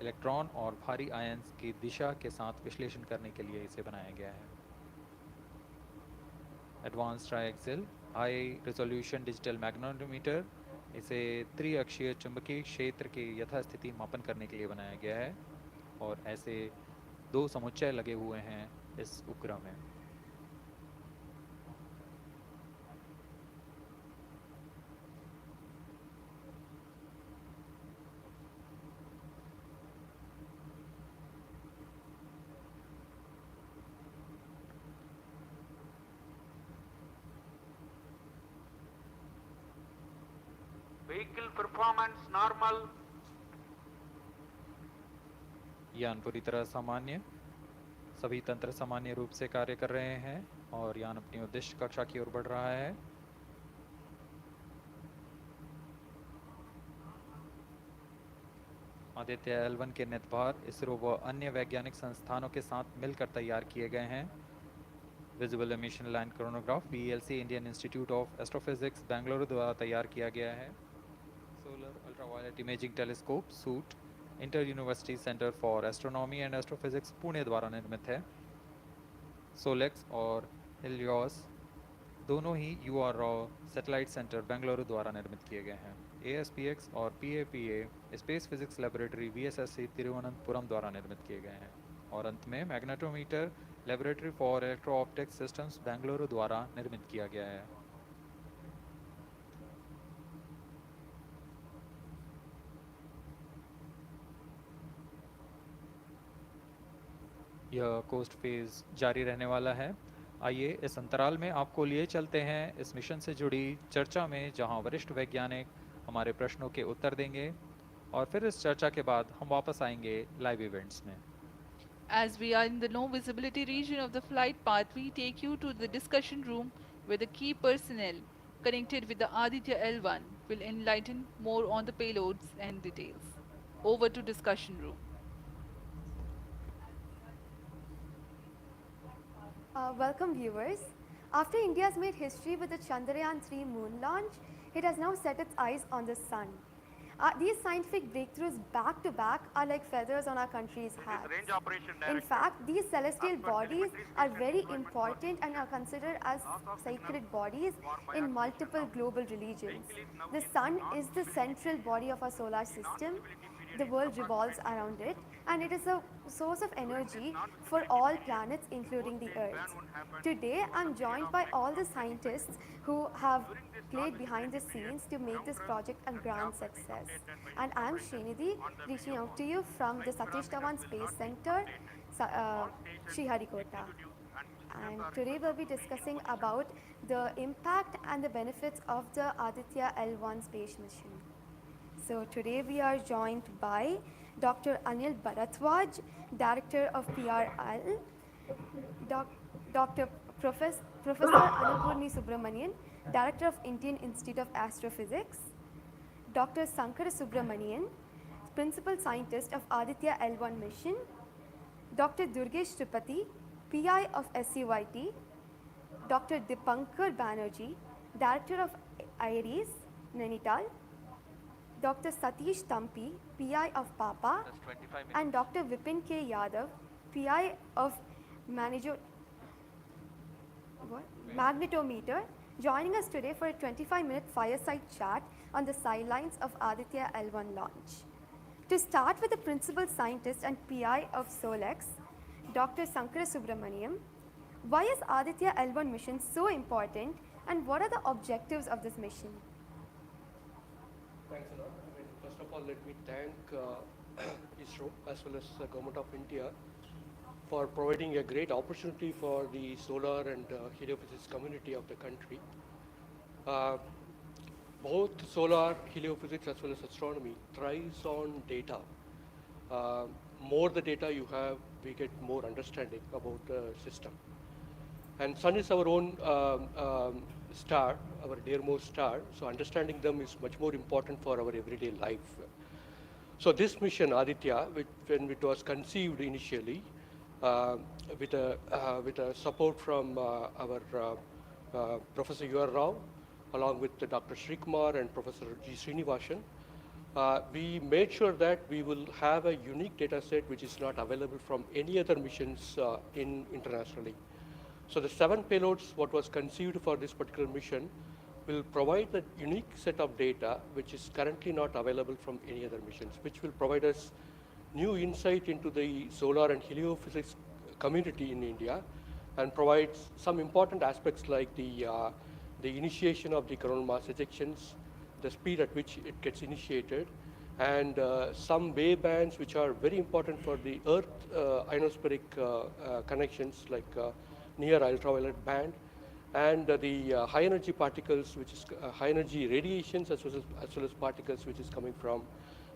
इलेक्ट्रॉन और भारी आयंस की दिशा के साथ विश्लेषण करने के लिए इसे बनाया गया है। Advance triaxial high resolution digital magnetometer, इसे त्रिअक्षीय चुंबकीय क्षेत्र की यथास्थिति मापन करने के लिए बनाया गया है और ऐसे 2 समुच्चय लगे हुए हैं इस उपग्रह में। Vehicle performance normal. यान पूरी तरह सामान्य, सभी तंत्र सामान्य रूप से कार्य कर रहे हैं और यान अपनी उद्दिष्ट कक्षा की ओर बढ़ रहा है। आदित्य L1 के नेतभार इसरो व अन्य वैज्ञानिक संस्थानों के साथ मिलकर तैयार किए गए हैं। Visible emission line chronograph VLC Indian institute of astrophysics Bengaluru द्वारा तैयार किया गया है। Solar ultraviolet imaging telescope suit inter university centre for astronomy and astrophysics Pune द्वारा निर्मित है। सोलेक्स और हिलियोस दोनों ही UR सैटेलाइट सेंटर बेंगलुरु द्वारा निर्मित किए गए हैं। ASPX और PAPA space physics laboratory VSSC Thiruvananthapuram द्वारा निर्मित किए गए हैं। और अंत में magnetometer laboratory for electro optics systems Bengaluru द्वारा निर्मित किया गया है। यह कोस्ट फेज जारी रहने वाला है। आइए इस अंतराल में आपको लिए चलते हैं इस मिशन से जुड़ी चर्चा में, जहां वरिष्ठ वैज्ञानिक हमारे प्रश्नों के उत्तर देंगे और फिर इस चर्चा के बाद हम वापस आएंगे लाइव इवेंट्स में। As we are in the low visibility region of the flight path, we take you to the discussion room where the key personnel connected with the Aditya L1 will enlighten more on the payloads and details. Over to discussion room. Welcome viewers. After India has made history with the Chandrayaan-3 moon launch, it has now set its eyes on the sun. These scientific breakthroughs back to back are like feathers on our country's hats. Range operation In director. fact, these celestial As per bodies telemetry are station very given by important and are considered as sacred bodies in multiple global religions. The sun is the central body of our solar system. The world revolves around it, and it is a source of energy for all planets, including the Earth. Today, I'm joined by all the scientists who have played behind the scenes to make this project a grand success. And I'm Srinidhi, reaching out to you from the Satish Dhawan Space Center, Sriharikota. And today we'll be discussing about the impact and the benefits of the Aditya L1 space mission. So today we are joined by Dr. Anil Bharatwaj, Director of PRL, Dr. Professor Anupurni Subramanian, Director of Indian Institute of Astrophysics, Dr. Sankara Subramanian, Principal Scientist of Aditya L1 mission, Dr. Durgesh Tripati, PI of SUIT, Dr. Dipankar Banerjee, Director of IRIS, Nainital, Dr. Satish Tampi, PI of PAPA, That's 25 minutes. and Dr. Vipin K. Yadav, PI of Magnetometer, joining us today for a 25-minute fireside chat on the sidelines of Aditya L1 launch. To start with the principal scientist and PI of SOLEX, Dr. Sankara Subramaniam, why is Aditya L1 mission so important and what are the objectives of this mission? Thanks a lot. First of all, let me thank ISRO as well as the Government of India for providing a great opportunity for the solar and heliophysics community of the country. Both solar, heliophysics as well as astronomy thrives on data. More the data you have, we get more understanding about the system. And sun is our own star, our dearmost star, so understanding them is much more important for our everyday life. So this mission, Aditya, when it was conceived initially, with a support from our Professor U.R. Rao, along with Dr. Srikumar and Professor G. Srinivasan, we made sure that we will have a unique data set which is not available from any other missions internationally. So the 7 payloads, what was conceived for this particular mission, will provide a unique set of data which is currently not available from any other missions, which will provide us new insight into the solar and heliophysics community in India, and provides some important aspects like the initiation of the coronal mass ejections, the speed at which it gets initiated, and some wave bands which are very important for the Earth ionospheric connections, like near ultraviolet band, and the high energy particles, which is high energy radiations, as well as particles which is coming from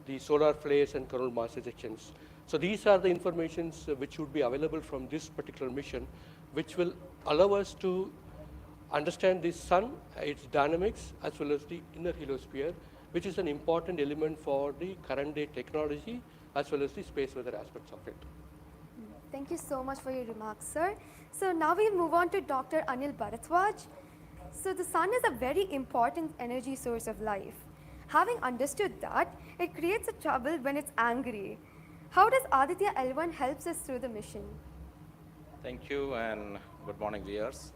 the solar flares and coronal mass ejections. So these are the informations which would be available from this particular mission, which will allow us to understand the sun, its dynamics, as well as the inner heliosphere, which is an important element for the current day technology, as well as the space weather aspects of it. Thank you so much for your remarks, sir. So now we'll move on to Dr. Anil Bharadwaj. So the sun is a very important energy source of life. Having understood that, it creates a trouble when it's angry. How does Aditya L1 helps us through the mission? Thank you and good morning, viewers.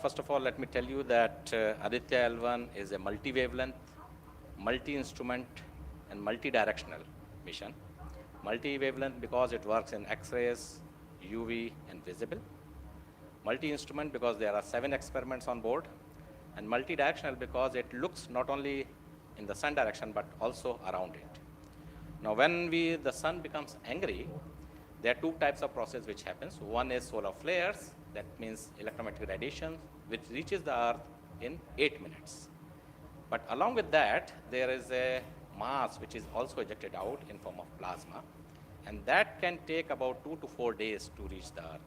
First of all, let me tell you that Aditya L1 is a multi-wavelength, multi-instrument and multi-directional mission. Multi-wavelength because it works in X-rays, UV and visible. Multi-instrument because there are 7 experiments on board. And multi-directional because it looks not only in the sun direction but also around it. Now when the sun becomes angry, there are 2 types of process which happens. One is solar flares, that means electromagnetic radiation, which reaches the earth in 8 minutes. But along with that, there is a mass which is also ejected out in form of plasma, and that can take about 2 to 4 days to reach the earth.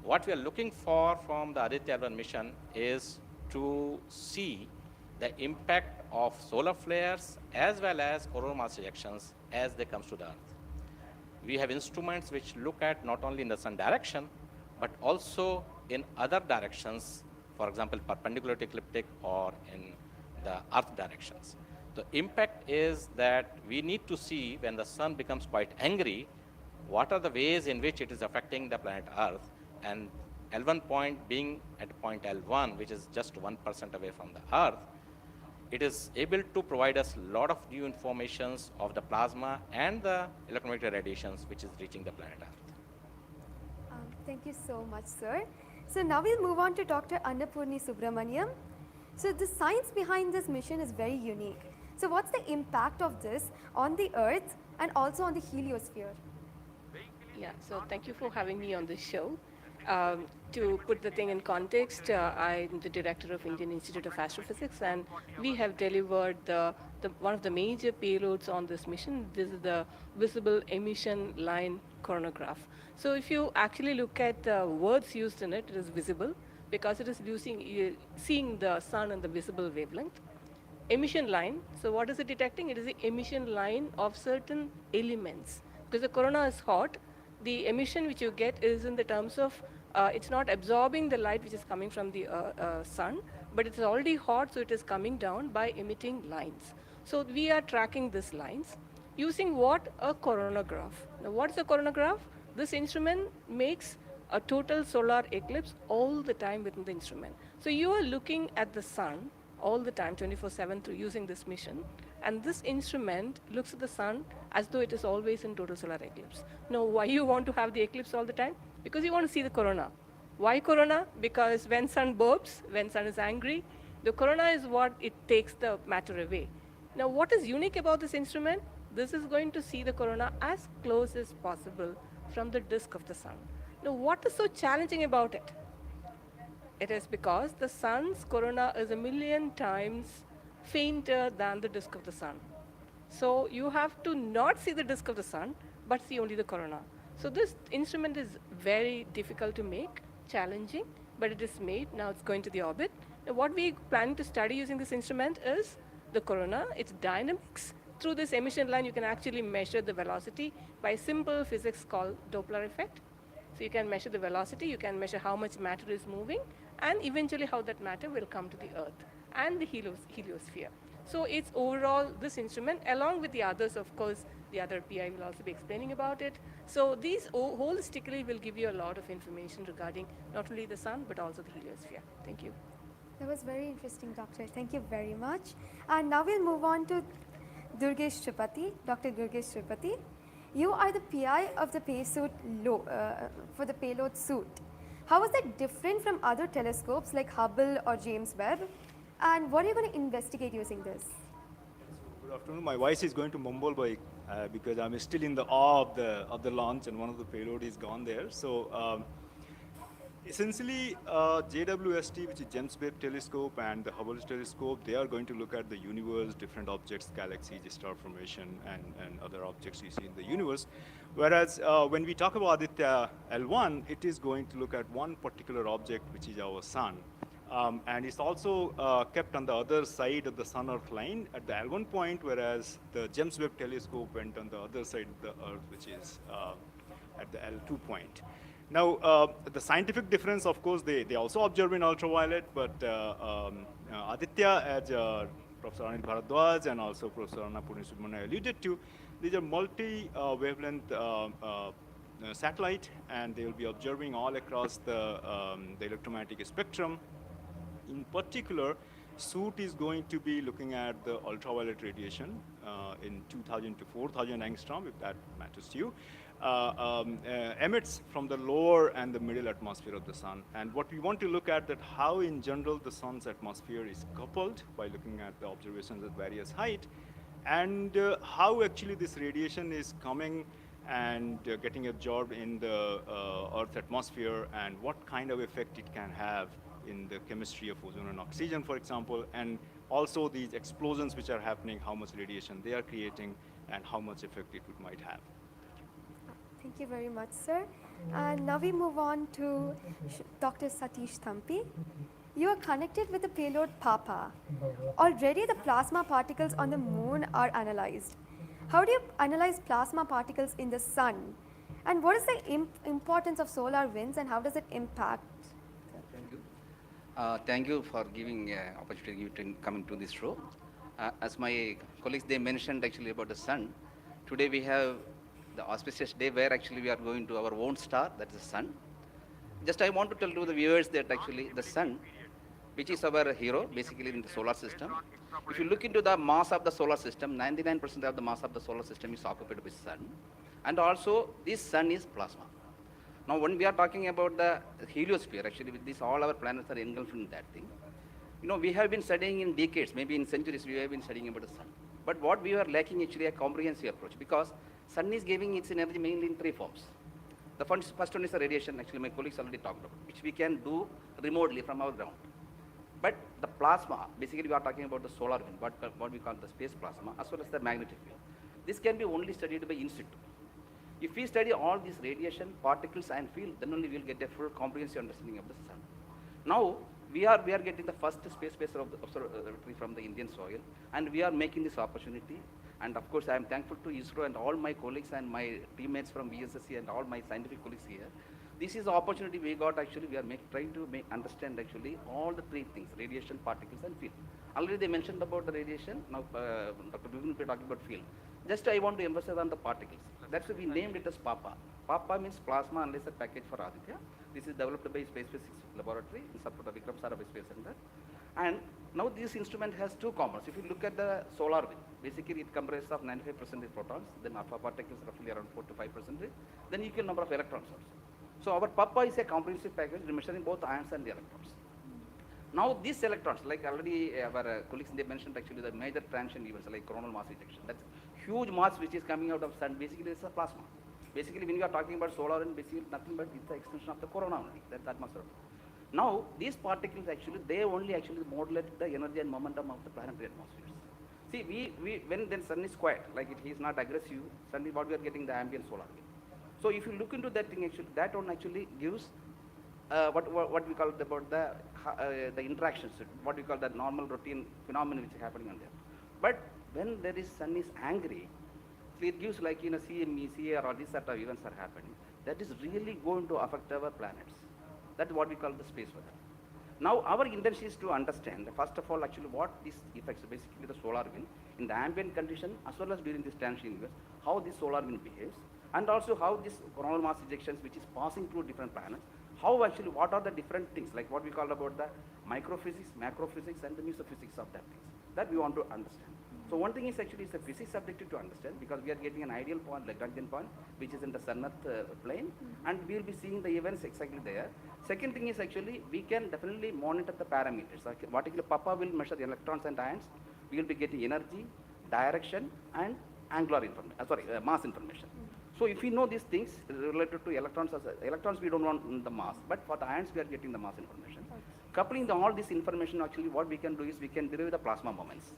What we are looking for from the Aditya L1 mission is to see the impact of solar flares as well as coronal mass ejections as they comes to the earth. We have instruments which look at not only in the sun direction, but also in other directions, for example, perpendicular to ecliptic or in the earth directions. The impact is that we need to see when the sun becomes quite angry, what are the ways in which it is affecting the planet Earth, and L1 point being at point L1, which is just 1% away from the Earth, it is able to provide us a lot of new informations of the plasma and the electromagnetic radiations which is reaching the planet Earth. Thank you so much, sir. So now we'll move on to Dr. Annapurni Subramaniam. So the science behind this mission is very unique. So what's the impact of this on the Earth and also on the heliosphere? Yeah, so thank you for having me on this show. To put the thing in context, I'm the director of Indian Institute of Astrophysics, and we have delivered one of the major payloads on this mission. This is the visible emission line coronagraph. So if you actually look at the words used in it, it is visible because it is seeing the sun and the visible wavelength. Emission line, so what is it detecting? It is the emission line of certain elements. Because the corona is hot, the emission which you get is in the terms of, it's not absorbing the light which is coming from the sun, but it's already hot, so it is coming down by emitting lines. So we are tracking these lines using what? A coronagraph. Now what's a coronagraph? This instrument makes a total solar eclipse all the time within the instrument. So you are looking at the sun all the time, 24/7 through using this mission. And this instrument looks at the sun as though it is always in total solar eclipse. Now, why you want to have the eclipse all the time? Because you want to see the corona. Why corona? Because when sun burps, when sun is angry, the corona is what it takes the matter away. Now, what is unique about this instrument? This is going to see the corona as close as possible from the disk of the sun. Now, what is so challenging about it? It is because the sun's corona is 1,000,000 times fainter than the disk of the sun. So you have to not see the disk of the sun, but see only the corona. So this instrument is very difficult to make, challenging, but it is made. Now it's going to the orbit. Now what we plan to study using this instrument is the corona, its dynamics. Through this emission line, you can actually measure the velocity by simple physics called Doppler effect. So you can measure the velocity, you can measure how much matter is moving, and eventually how that matter will come to the Earth and the heliosphere. So it's overall this instrument, along with the others, of course, the other PI will also be explaining about it. So these holistically will give you a lot of information regarding not only the sun, but also the heliosphere. Thank you. That was very interesting, Doctor. Thank you very much. And now we'll move on to Durgesh Tripathi, Dr. Durgesh Tripathi. You are the PI of the for the payload suit. How is that different from other telescopes like Hubble or James Webb? And what are you going to investigate using this? Good afternoon. My voice is going to mumble because I'm still in the awe of the launch, and one of the payload is gone there. So essentially, JWST, which is James Webb Telescope, and the Hubble Telescope, they are going to look at the universe, different objects, galaxies, star formation, and other objects you see in the universe. Whereas when we talk about ADITYA L1, it is going to look at one particular object, which is our sun. And it's also kept on the other side of the Sun-Earth line at the L1 point, whereas the James Webb Telescope went on the other side of the Earth, which is at the L2 point. Now, the scientific difference, of course, they also observe in ultraviolet, but ADITYA, as Professor Anil Bharadwaj and also Professor Anna Purnisubramanian alluded to, these are multi-wavelength satellite, and they will be observing all across the electromagnetic spectrum. In particular, suit is going to be looking at the ultraviolet radiation in 2000 to 4000 angstrom, if that matters to you, emits from the lower and the middle atmosphere of the sun. And what we want to look at that how in general the sun's atmosphere is coupled by looking at the observations at various height, and how actually this radiation is coming and getting absorbed in the Earth's atmosphere, and what kind of effect it can have in the chemistry of ozone and oxygen, for example, and also these explosions which are happening, how much radiation they are creating, and how much effect it might have. Thank you very much, sir. And now we move on to Dr. Satish Thampi. You are connected with the payload PAPA. Already the plasma particles on the moon are analyzed. How do you analyze plasma particles in the sun? And what is the importance of solar winds, and how does it impact? Thank you. Thank you for giving opportunity to come into this show. As my colleagues, they mentioned actually about the sun. Today we have the auspicious day where actually we are going to our own star, that is the sun. Just I want to tell to the viewers that actually the sun, which is our hero basically in the solar system. If you look into the mass of the solar system, 99% of the mass of the solar system is occupied by sun. And also this sun is plasma. Now when we are talking about the heliosphere, actually with this all our planets are engulfed in that thing. You know, we have been studying in decades, maybe in centuries, we have been studying about the sun. But what we are lacking actually a comprehensive approach, because sun is giving its energy mainly in three forms. The first one is the radiation, actually my colleagues already talked about, which we can do remotely from our ground. But the plasma, basically we are talking about the solar wind, what we call the space plasma, as well as the magnetic field. This can be only studied by in situ. If we study all these radiation, particles and field, then only we will get a full comprehensive understanding of the sun. Now, we are getting the first space-based observatory from the Indian soil, and we are making this opportunity. And of course, I am thankful to ISRO and all my colleagues and my teammates from VSSC and all my scientific colleagues here. This is the opportunity we got actually, we are trying to understand actually all the three things, radiation, particles and field. Already they mentioned about the radiation, now Dr. Bivin will be talking about field. Just I want to emphasize on the particles. That's why we named it as PAPA. PAPA means Plasma Analyzer Package for ADITYA. This is developed by Space Physics Laboratory in support of Vikram Sarabhai Space Center. And now this instrument has two components. If you look at the solar wind, basically it comprises of 95% protons, then alpha particles roughly around 4 to 5%, then equal number of electrons also. So our PAPA is a comprehensive package measuring both ions and the electrons. Now these electrons, like already our colleagues they mentioned actually the major transition events like coronal mass ejection. That's huge mass which is coming out of sun. Basically it's a plasma. Basically when you are talking about solar wind, basically nothing but it's the extension of the corona only. That's atmosphere. Now these particles actually they only actually modulate the energy and momentum of the planetary atmospheres. See, when the sun is quiet, like it is not aggressive, sun is what we are getting the ambient solar wind. So if you look into that thing actually, that one actually gives what we call it about the interactions, what we call the normal routine phenomenon which is happening on there. But when there is sun is angry, so it gives like CME, CAR, or these sort of events are happening. That is really going to affect our planets. That's what we call the space weather. Now our intention is to understand, first of all, actually what these effects, basically the solar wind, in the ambient condition as well as during this transition universe, how this solar wind behaves, and also how this coronal mass ejections which is passing through different planets, how actually, what are the different things, like what we call about the microphysics, macrophysics, and the mesophysics of that things, that we want to understand. So one thing is actually it's a physics subjective to understand, because we are getting an ideal point, Lagrangian point, which is in the sun-earth plane, and we will be seeing the events exactly there. Second thing is actually we can definitely monitor the parameters. Like particularly Papa will measure the electrons and ions. We will be getting energy, direction, and angular information. Mass information. So if we know these things related to electrons, electrons we don't want the mass, but for the ions we are getting the mass information. Coupling all this information, actually what we can do is we can derive the plasma moments.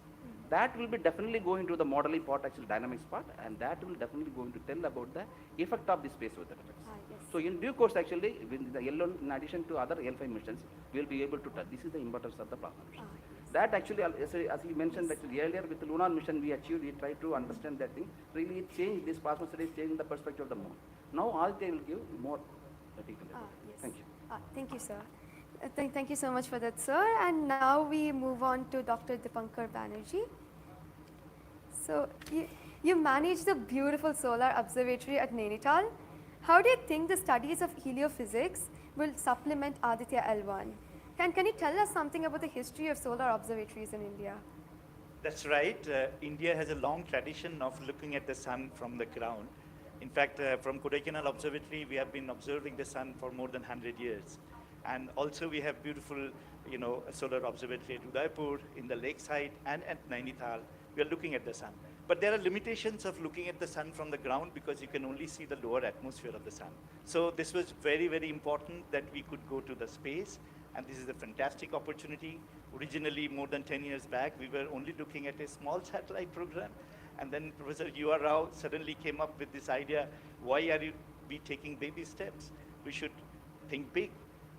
That will be definitely going to the modeling part, actually dynamics part, and that will definitely going to tell about the effect of the space weather effects. Yes. So in due course, actually, with the L1, in addition to other L5 missions, we will be able to touch. This is the importance of the plasma mission. Yes. That actually, as you mentioned, actually earlier with the lunar mission we achieved, we tried to understand that thing. Really, it changed, this plasma studies changed the perspective of the moon. Now, ADITYA will give more detail about it. Yes. Thank you. Thank you, sir. Thank you so much for that, sir. And now we move on to Dr. Dipankar Banerjee. So, you manage the beautiful solar observatory at Nainital. How do you think the studies of heliophysics will supplement ADITYA L1? Can you tell us something about the history of solar observatories in India? That's right. India has a long tradition of looking at the sun from the ground. In fact, from Kodaikanal Observatory, we have been observing the sun for more than 100 years. And also we have beautiful, solar observatory at Udaipur, in the lakeside, and at Nainital. We are looking at the sun. But there are limitations of looking at the sun from the ground because you can only see the lower atmosphere of the sun. So this was very, very important that we could go to the space, and this is a fantastic opportunity. Originally, more than 10 years back, we were only looking at a small satellite program, and then Professor U.R. Rao suddenly came up with this idea, why are we taking baby steps? We should think big.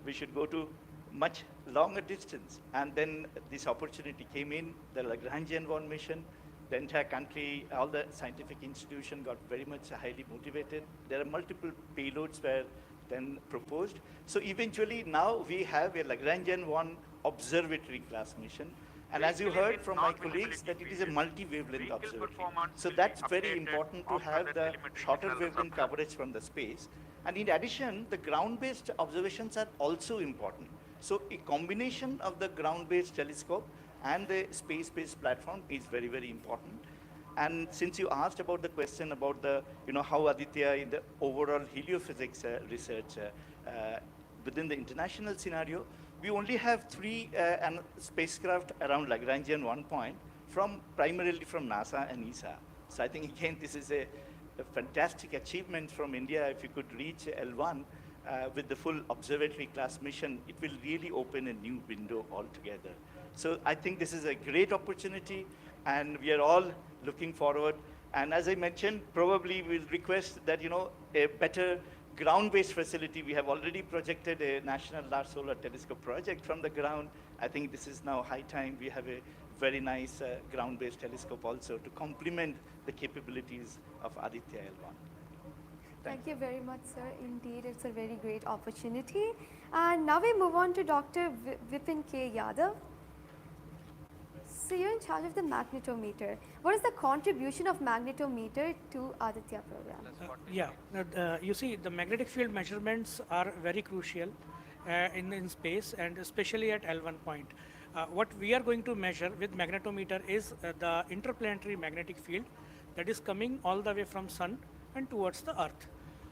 We should go to much longer distance. And then this opportunity came in, the Lagrangian 1 mission. The entire country, all the scientific institution got very much highly motivated. There are multiple payloads were then proposed. So eventually now we have a Lagrangian 1 observatory class mission. And as you heard from my colleagues, that it is a multi-wavelength observatory. So that's very important to have the shorter wavelength coverage from the space. And in addition, the ground-based observations are also important. So a combination of the ground-based telescope and the space-based platform is very, very important. And since you asked about the question about the, how ADITYA in the overall heliophysics research within the international scenario, we only have 3 spacecraft around Lagrangian 1 point, primarily from NASA and ESA. So I think again this is a fantastic achievement from India. If you could reach L1 with the full observatory class mission, it will really open a new window altogether. So I think this is a great opportunity, and we are all looking forward. And as I mentioned, probably we'll request that, a better ground-based facility. We have already projected a National Large Solar Telescope project from the ground. I think this is now high time we have a very nice ground-based telescope also to complement the capabilities of ADITYA L1. Thank you very much, sir. Indeed, it's a very great opportunity. And now we move on to Dr. Vipin K. Yadav. So you're in charge of the magnetometer. What is the contribution of magnetometer to ADITYA program? You see, the magnetic field measurements are very crucial in space, and especially at L1 point. What we are going to measure with magnetometer is the interplanetary magnetic field that is coming all the way from sun and towards the earth.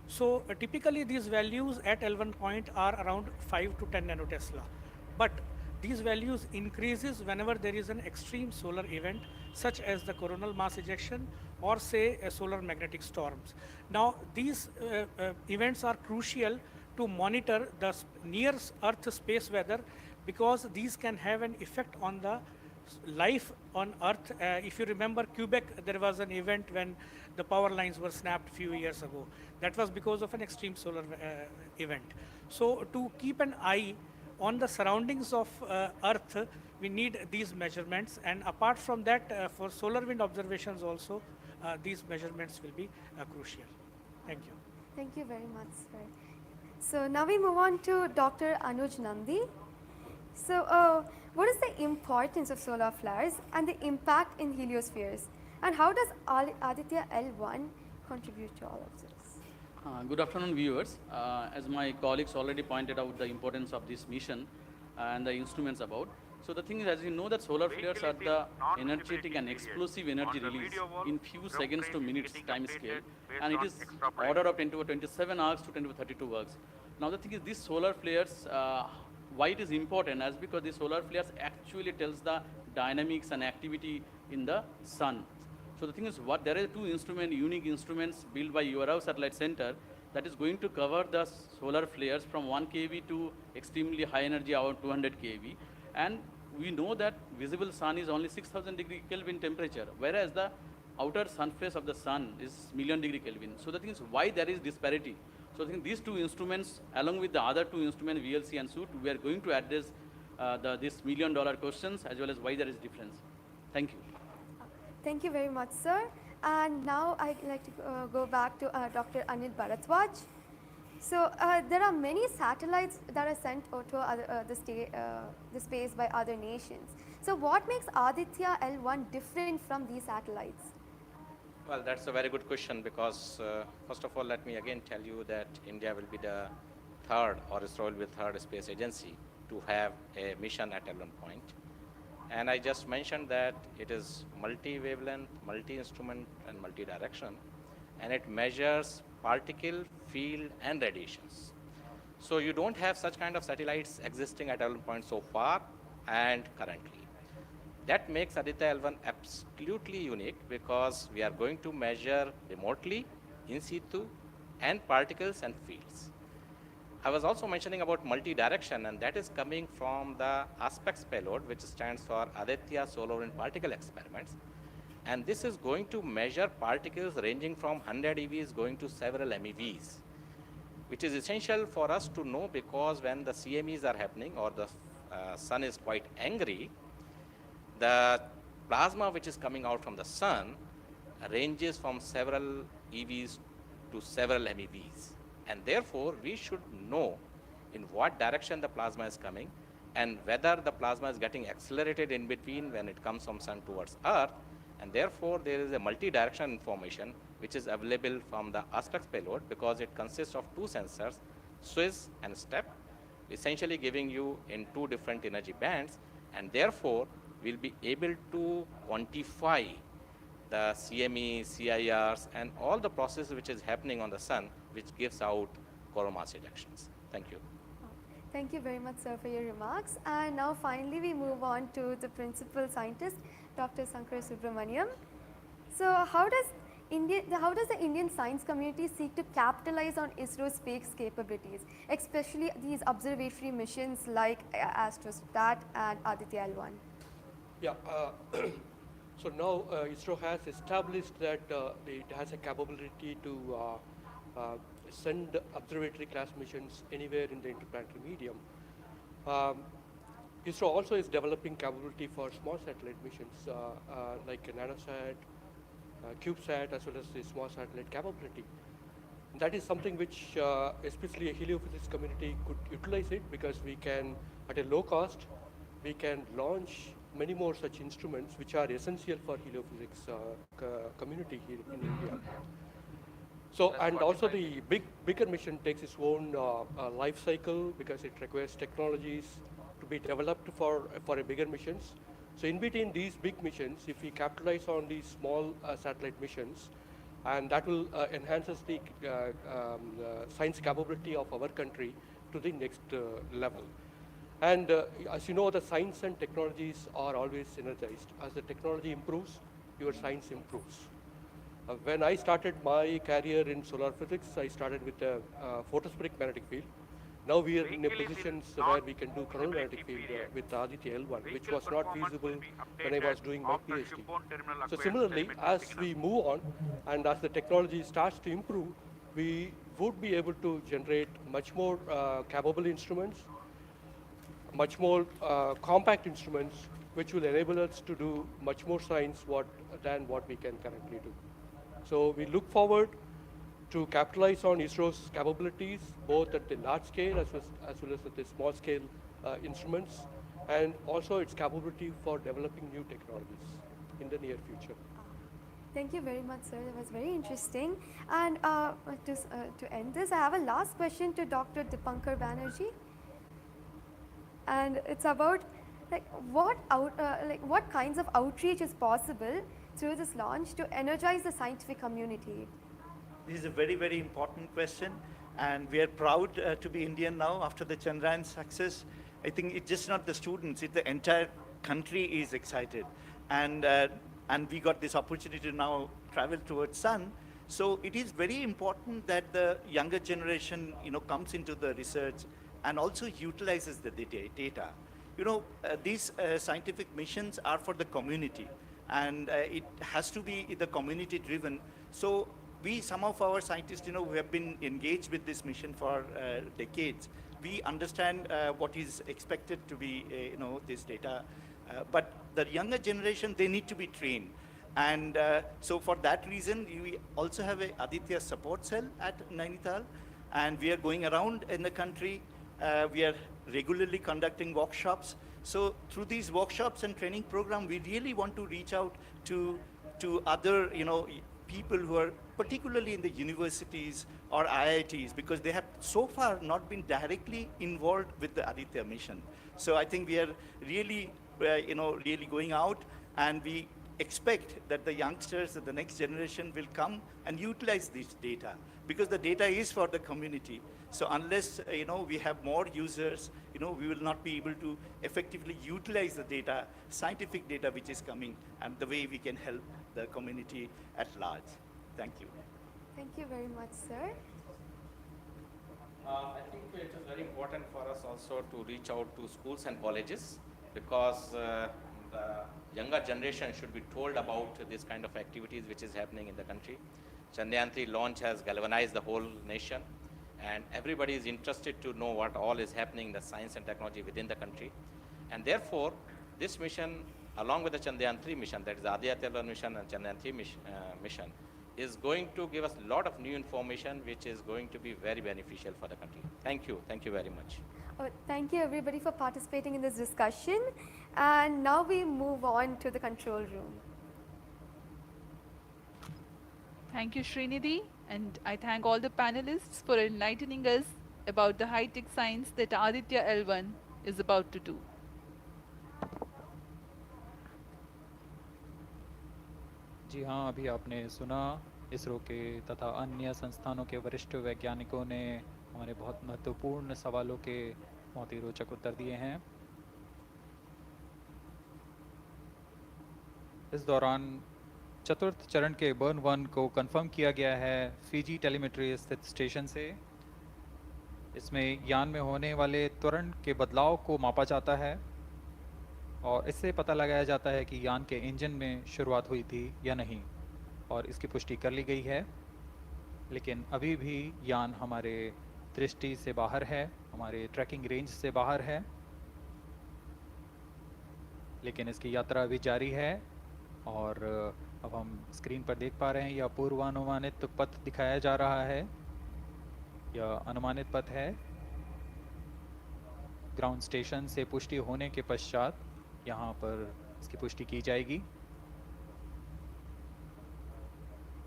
So typically these values at L1 point are around 5 to 10 nanotesla. But these values increases whenever there is an extreme solar event, such as the coronal mass ejection or say solar magnetic storms. Now these events are crucial to monitor the near Earth space weather, because these can have an effect on the life on Earth. If you remember Quebec, there was an event when the power lines were snapped a few years ago. That was because of an extreme solar event. So to keep an eye on the surroundings of Earth, we need these measurements. And apart from that, for solar wind observations also, these measurements will be crucial. Thank you. Thank you very much, sir. So now we move on to Dr. Anuj Nandi. So what is the importance of solar flares and the impact in heliospheres? And how does Aditya L1 contribute to all of this? Good afternoon, viewers. As my colleagues already pointed out the importance of this mission and the instruments about. So the thing is, as you know, that solar flares are the energetic and explosive energy release in few seconds to minutes time scale, and it is order of 10 to 27 arcs to 10 to 32 arcs. Now the thing is, these solar flares, why it is important, as because the solar flares actually tells the dynamics and activity in the sun. So the thing is, what there are two unique instruments built by URAO Satellite Center that is going to cover the solar flares from 1 kV to extremely high energy, around 200 kV. And we know that visible sun is only 6000 degree Kelvin temperature, whereas the outer surface of the sun is million degree Kelvin. So the thing is, why there is disparity. So I think these two instruments, along with the other two instruments, VLC and SUIT, we are going to address this $1 million questions as well as why there is difference. Thank you. Thank you very much, sir. And now I'd like to go back to Dr. Anil Bharadwaj. So there are many satellites that are sent to the space by other nations. So what makes Aditya L1 different from these satellites? Well, that's a very good question because, first of all, let me again tell you that India will be the third, or ISRO will be the third space agency to have a mission at L1 point. And I just mentioned that it is multi-wavelength, multi-instrument, and multi-direction, and it measures particle, field, and radiations. So you don't have such kind of satellites existing at L1 point so far and currently. That makes Aditya L1 absolutely unique because we are going to measure remotely, in situ, and particles and fields. I was also mentioning about multi-direction, and that is coming from the ASPECTS payload, which stands for Aditya Solar Wind Particle Experiments. And this is going to measure particles ranging from 100 EVs going to several MeVs, which is essential for us to know because when the CMEs are happening or the sun is quite angry, the plasma which is coming out from the sun ranges from several EVs to several MeVs. And therefore, we should know in what direction the plasma is coming and whether the plasma is getting accelerated in between when it comes from sun towards earth. And therefore, there is a multi-direction information which is available from the ASPECTS payload because it consists of two sensors, SWIS and STEP, essentially giving you in two different energy bands. And therefore, we'll be able to quantify the CME, CIRs, and all the processes which is happening on the sun, which gives out coronal mass ejections. Thank you. Thank you very much, sir, for your remarks. And now finally we move on to the principal scientist, Dr. Sankar Subramaniam. So how does the Indian science community seek to capitalize on ISRO's space capabilities, especially these observatory missions like Astrostat and Aditya L1? Yeah. So now ISRO has established that it has a capability to send observatory class missions anywhere in the interplanetary medium. ISRO also is developing capability for small satellite missions like nanosat, CubeSat, as well as the small satellite capability. That is something which especially a heliophysics community could utilize it because we can, at a low cost, we can launch many more such instruments which are essential for heliophysics community here in India. So, and also the bigger mission takes its own life cycle because it requires technologies to be developed for a bigger missions. So in between these big missions, if we capitalize on these small satellite missions, and that will enhances the science capability of our country to the next level. And as you know, the science and technologies are always synergized. As the technology improves, your science improves. When I started my career in solar physics, I started with a photospheric magnetic field. Now we are in a position where we can do coronal magnetic field with ADITYA L1, which was not feasible when I was doing my PhD. So similarly, as we move on and as the technology starts to improve, we would be able to generate much more capable instruments, much more compact instruments, which will enable us to do much more science than what we can currently do. So we look forward to capitalize on ISRO's capabilities, both at the large scale as well as at the small scale instruments, and also its capability for developing new technologies in the near future. Thank you very much, sir. That was very interesting. And to end this, I have a last question to Dr. Dipankar Banerjee. And it's about what kinds of outreach is possible through this launch to energize the scientific community? This is a very, very important question, and we are proud to be Indian now after the Chandrayaan success. I think it's just not the students, it's the entire country is excited. And we got this opportunity to now travel towards Sun. So it is very important that the younger generation, comes into the research and also utilizes the data. These scientific missions are for the community, and it has to be the community driven. So some of our scientists, who have been engaged with this mission for decades, we understand what is expected to be, this data. But the younger generation, they need to be trained. And so for that reason, we also have a ADITYA support cell at Nainital, and we are going around in the country. We are regularly conducting workshops. So through these workshops and training program, we really want to reach out to other, people who are particularly in the universities or IITs, because they have so far not been directly involved with the ADITYA mission. So I think we are really, really going out, and we expect that the youngsters, the next generation will come and utilize this data, because the data is for the community. So unless, we have more users, we will not be able to effectively utilize the data, scientific data which is coming, and the way we can help the community at large. Thank you. Thank you very much, sir. I think it is very important for us also to reach out to schools and colleges, because the younger generation should be told about this kind of activities which is happening in the country. Chandrayaan 3 launch has galvanized the whole nation, and everybody is interested to know what all is happening in the science and technology within the country. And therefore, this mission, along with the Chandrayaan 3 mission, that is the ADITYA L1 mission and Chandrayaan 3 mission, is going to give us a lot of new information which is going to be very beneficial for the country. Thank you. Thank you very much. Thank you everybody for participating in this discussion. And now we move on to the control room. Thank you, Srinidhi, and I thank all the panelists for enlightening us about the high-tech science that ADITYA L1 is about to do. जी हाँ, अभी आपने सुना इसरो के तथा अन्य संस्थानों के वरिष्ठ वैज्ञानिकों ने हमारे बहुत महत्वपूर्ण सवालों के बहुत ही रोचक उत्तर दिए हैं। इस दौरान चतुर्थ चरण के बर्न 1 को कंफर्म किया गया है फिजी टेलीमेट्री स्थित स्टेशन से। इसमें यान में होने वाले त्वरण के बदलाव को मापा जाता है और इससे पता लगाया जाता है कि यान के इंजन में शुरुआत हुई थी या नहीं, और इसकी पुष्टि कर ली गई है। लेकिन अभी भी यान हमारे दृष्टि से बाहर है, हमारे ट्रैकिंग रेंज से बाहर है, लेकिन इसकी यात्रा अभी जारी है। और अब हम स्क्रीन पर देख पा रहे हैं यह पूर्वानुमानित पथ दिखाया जा रहा है, यह अनुमानित पथ है। ग्राउंड स्टेशन से पुष्टि होने के पश्चात यहाँ पर इसकी पुष्टि की जाएगी।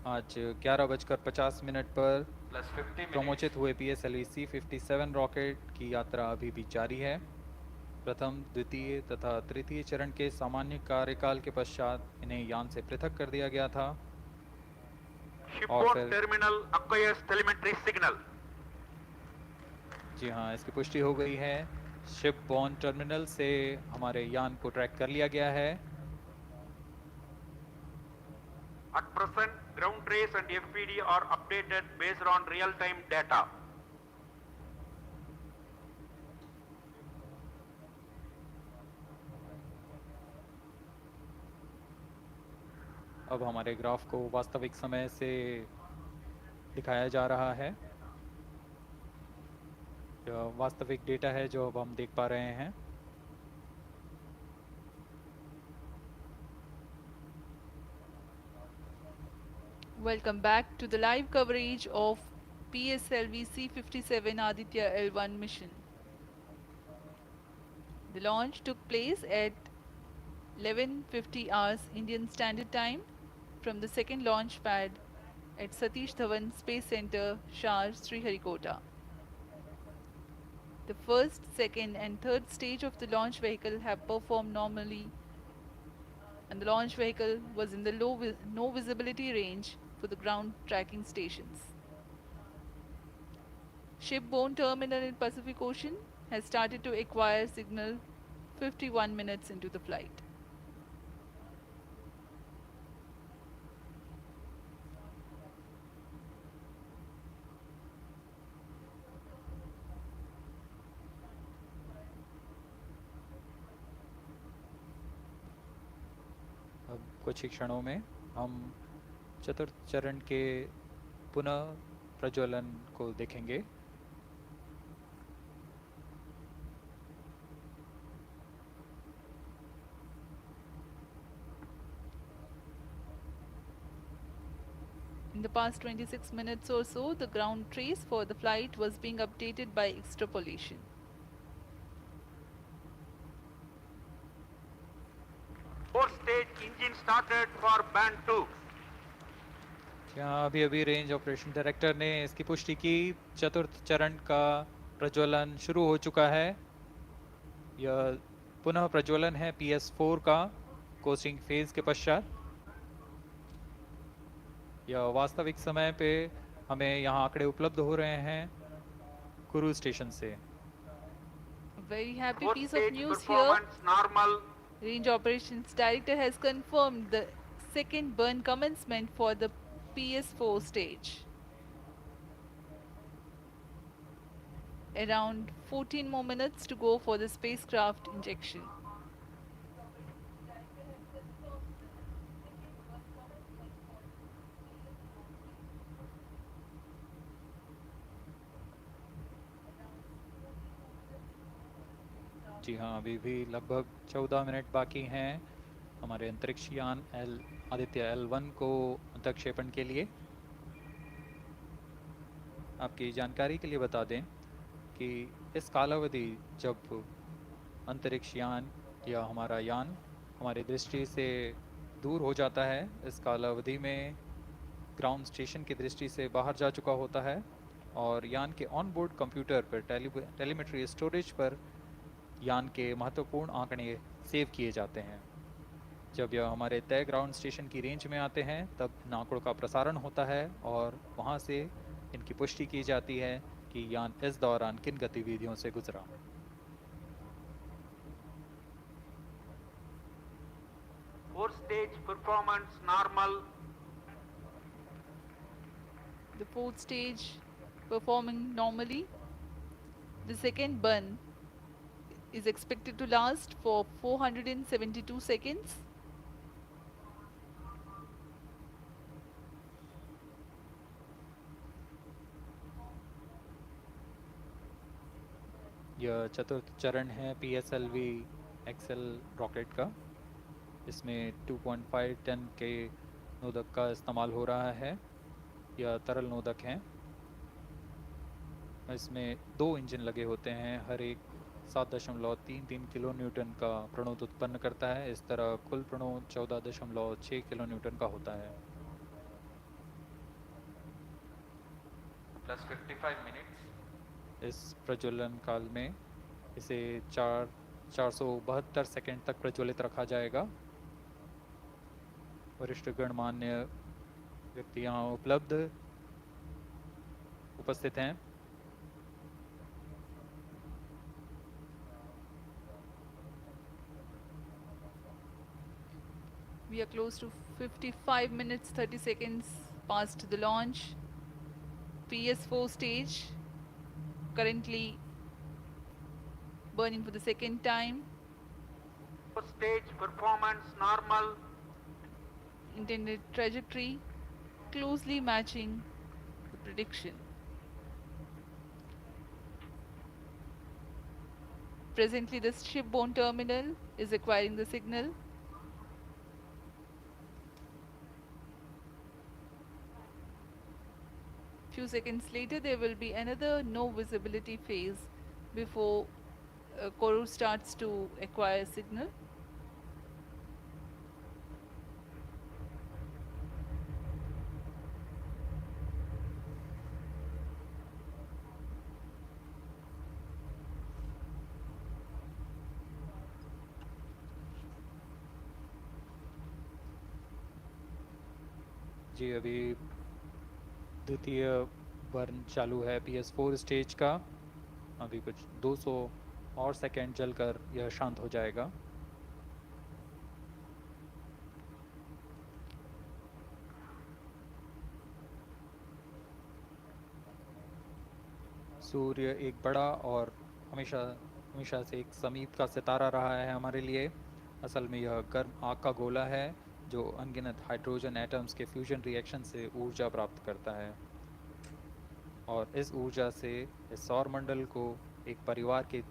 आज 11:50 पर प्रमोचित हुए PSLV C-57 रॉकेट की यात्रा अभी भी जारी है। प्रथम, द्वितीय तथा तृतीय चरण के सामान्य कार्यकाल के पश्चात इन्हें यान से पृथक कर दिया गया था। और फिर टर्मिनल acquires telemetry signal. जी हाँ, इसकी पुष्टि हो गई है। शिपबॉर्न टर्मिनल से हमारे यान को ट्रैक कर लिया गया है। At present, ground trace and FPD are updated based on real-time data. अब हमारे ग्राफ को वास्तविक समय से दिखाया जा रहा है। यह वास्तविक डेटा है जो अब हम देख पा रहे हैं। Welcome back to the live coverage of PSLV C-57 Aditya L1 mission. The launch took place at 11:50 hours Indian Standard Time from the second launch pad at Satish Dhawan Space Center, Shar, Sriharikota. The first, second and third stage of the launch vehicle have performed normally, and the launch vehicle was in the no visibility range for the ground tracking stations. Shipborne terminal in Pacific Ocean has started to acquire signal 51 minutes into the flight. अब कुछ ही क्षणों में हम चतुर्थ चरण के पुनः प्रज्वलन को देखेंगे। In the past 26 minutes or so, the ground trace for the flight was being updated by extrapolation. Fourth stage engine started for band 2. यहाँ अभी अभी रेंज ऑपरेशन डायरेक्टर ने इसकी पुष्टि की, चतुर्थ चरण का प्रज्वलन शुरू हो चुका है। यह पुनः प्रज्वलन है PS4 का कोस्टिंग फेज के पश्चात। यह वास्तविक समय पे हमें यहाँ आंकड़े उपलब्ध हो रहे हैं क्रूज स्टेशन से। Very happy Fourth piece of stage news here. performance normal. Range Operations Director has confirmed the second burn commencement for the PS4 stage. Around 14 more minutes to go for the spacecraft injection. जी हाँ, अभी भी लगभग 14 minute बाकी हैं हमारे अंतरिक्ष यान Aditya L1 को अंतक्षेपण के लिए। आपकी जानकारी के लिए बता दें कि इस कालावधि जब अंतरिक्ष यान या हमारा यान हमारी दृष्टि से दूर हो जाता है, इस कालावधि में ग्राउंड स्टेशन की दृष्टि से बाहर जा चुका होता है और यान के ऑन बोर्ड कंप्यूटर पर टेलीमेट्री स्टोरेज पर यान के महत्वपूर्ण आंकड़े सेव किए जाते हैं। जब यह हमारे तय ग्राउंड स्टेशन की रेंज में आते हैं तब इन आंकड़ों का प्रसारण होता है और वहां से इनकी पुष्टि की जाती है कि यान इस दौरान किन गतिविधियों से गुजरा। Fourth stage performance normal. The fourth stage performing normally. The second burn is expected to last for 472 seconds. यह चतुर्थ चरण है PSLV XL रॉकेट का। इसमें 2.5 टन के नोदक का इस्तेमाल हो रहा है। यह तरल नोदक हैं। इसमें 2 इंजन लगे होते हैं, हर एक 7.33 किलो न्यूटन का प्रणोद उत्पन्न करता है। इस तरह कुल प्रणोद 14.6 किलो न्यूटन का होता है। Plus 55 minutes. इस प्रज्वलन काल में इसे 472 सेकंड तक प्रज्वलित रखा जाएगा। वरिष्ठ गणमान्य व्यक्ति यहाँ उपस्थित हैं। We are close to 55 minutes 30 seconds past the launch. PS4 stage currently burning for the second time. Fourth stage performance normal. intended trajectory, closely matching the prediction. Presently, the shipborne terminal is acquiring the signal. Few seconds later, there will be another no visibility phase before Koru starts to acquire signal. जी अभी द्वितीय burn चालू है PS4 stage का। अभी कुछ 200 और second जलकर यह शांत हो जाएगा। सूर्य एक बड़ा और हमेशा से एक समीप का सितारा रहा है हमारे लिए। असल में यह गर्म आग का गोला है जो अनगिनत हाइड्रोजन एटम्स के फ्यूजन रिएक्शन से ऊर्जा प्राप्त करता है, और इस ऊर्जा से इस सौर मंडल को एक परिवार के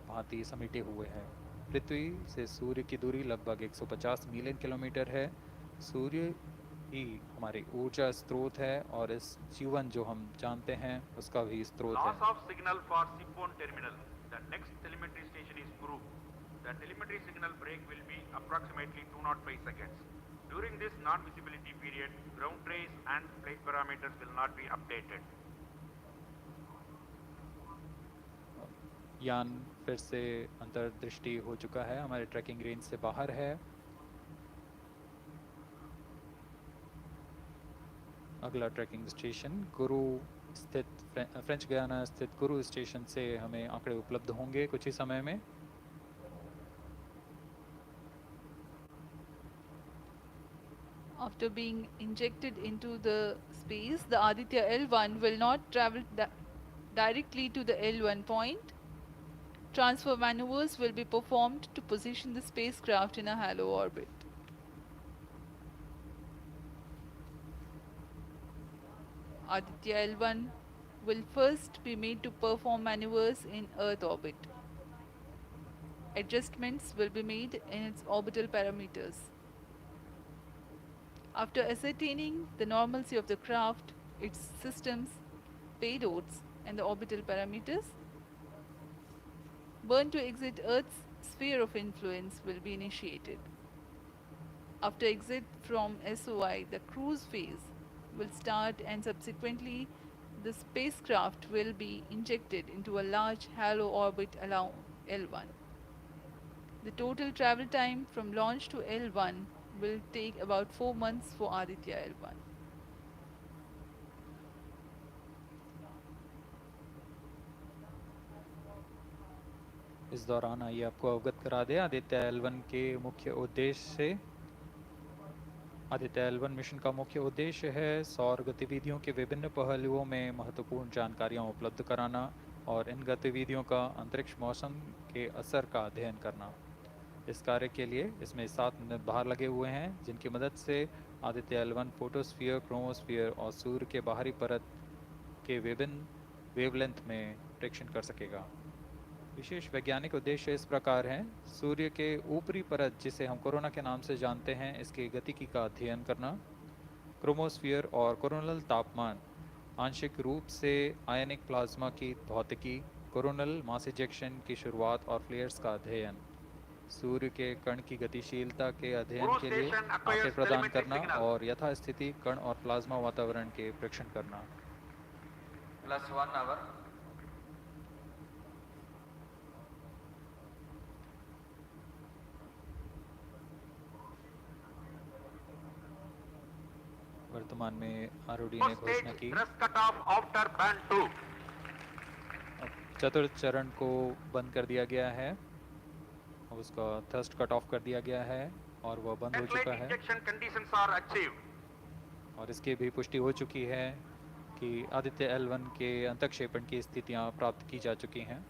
भांति समेटे हुए है। पृथ्वी से सूर्य की दूरी लगभग 150 मिलियन किलोमीटर है। सूर्य ही हमारी ऊर्जा स्रोत है और इस जीवन जो हम जानते हैं उसका भी स्रोत है। Loss of signal for shipborne terminal. The next telemetry station is Guru. The telemetry signal break will be approximately 205 seconds. During this non-visibility period, ground trace and flight parameters will not be updated. यान फिर से अंतर्दृष्टि हो चुका है, हमारे trekking range से बाहर है। अगला ट्रैकिंग स्टेशन गुरु स्थित फ्रेंच गयाना स्थित गुरु स्टेशन से हमें आंकड़े उपलब्ध होंगे कुछ ही समय में। After being injected into the space, the Aditya L1 will not travel directly to the L1 point. Transfer maneuvers will be performed to position the spacecraft in a halo orbit. Aditya L1 will first be made to perform maneuvers in Earth orbit. Adjustments will be made in its orbital parameters. After ascertaining the normalcy of the craft, its systems, payloads, and the orbital parameters, burn to exit Earth's sphere of influence will be initiated. After exit from SOI, the cruise phase will start, and subsequently the spacecraft will be injected into a large halo orbit along L1. The total travel time from launch to L1 will take about 4 months for Aditya L1. इस दौरान आइए आपको अवगत करा दें Aditya L1 के मुख्य उद्देश्य से। आदित्य L1 मिशन का मुख्य उद्देश्य है सौर गतिविधियों के विभिन्न पहलुओं में महत्वपूर्ण जानकारियां उपलब्ध कराना और इन गतिविधियों का अंतरिक्ष मौसम के असर का अध्ययन करना। इस कार्य के लिए इसमें 7 निर्धार लगे हुए हैं जिनकी मदद से आदित्य L1 फोटोस्फीयर, क्रोमोस्फीयर और सूर्य के बाहरी परत के विभिन्न वेवलेंथ में प्रेक्षण कर सकेगा। विशेष वैज्ञानिक उद्देश्य इस प्रकार हैं: सूर्य के ऊपरी परत जिसे हम कोरोना के नाम से जानते हैं, इसके गतिकी का अध्ययन करना। क्रोमोस्फीयर और कोरोनल तापमान, आंशिक रूप से आयनिक प्लाज्मा की भौतिकी, कोरोनल मास इजेक्शन की शुरुआत और फ्लेयर्स का अध्ययन। सूर्य के कण की गतिशीलता के अध्ययन के लिए आंकड़े प्रदान करना और यथास्थिति कण और प्लाज्मा वातावरण के प्रेक्षण करना। +1 hour. वर्तमान में आरओडी ने घोषणा की चतुर्थ चरण को बंद कर दिया गया है, उसका थ्रस्ट कट ऑफ कर दिया गया है और वह बंद हो चुका है। और इसकी भी पुष्टि हो चुकी है कि आदित्य L1 के अंतक्षेपण की स्थितियां प्राप्त की जा चुकी हैं।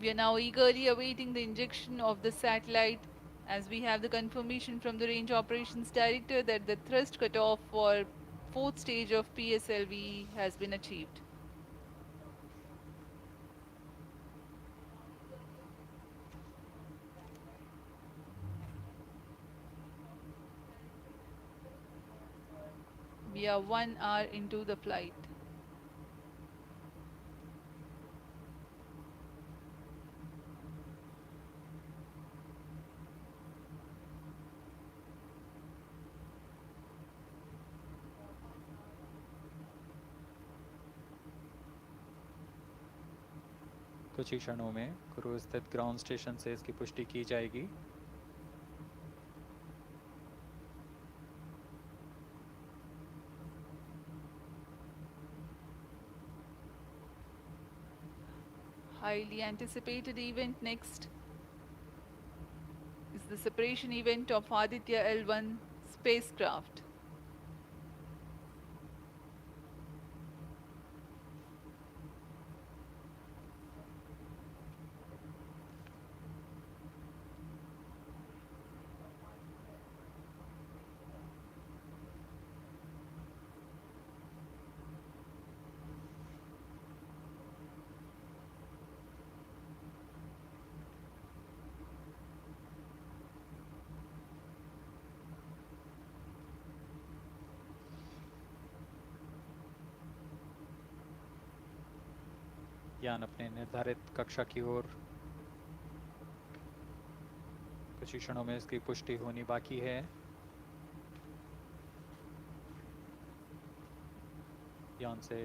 We are now eagerly awaiting the injection of the satellite As we have the confirmation from the Range Operations Director that the thrust cutoff for fourth stage of PSLV has been achieved. We are 1 hour into the flight. कुछ ही क्षणों में cruise स्थित ground station से इसकी पुष्टि की जाएगी। Highly anticipated event next is the separation event of Aditya L1 spacecraft. यान अपने निर्धारित कक्षा की ओर कुछ ही क्षणों में इसकी पुष्टि होनी बाकी है। यान से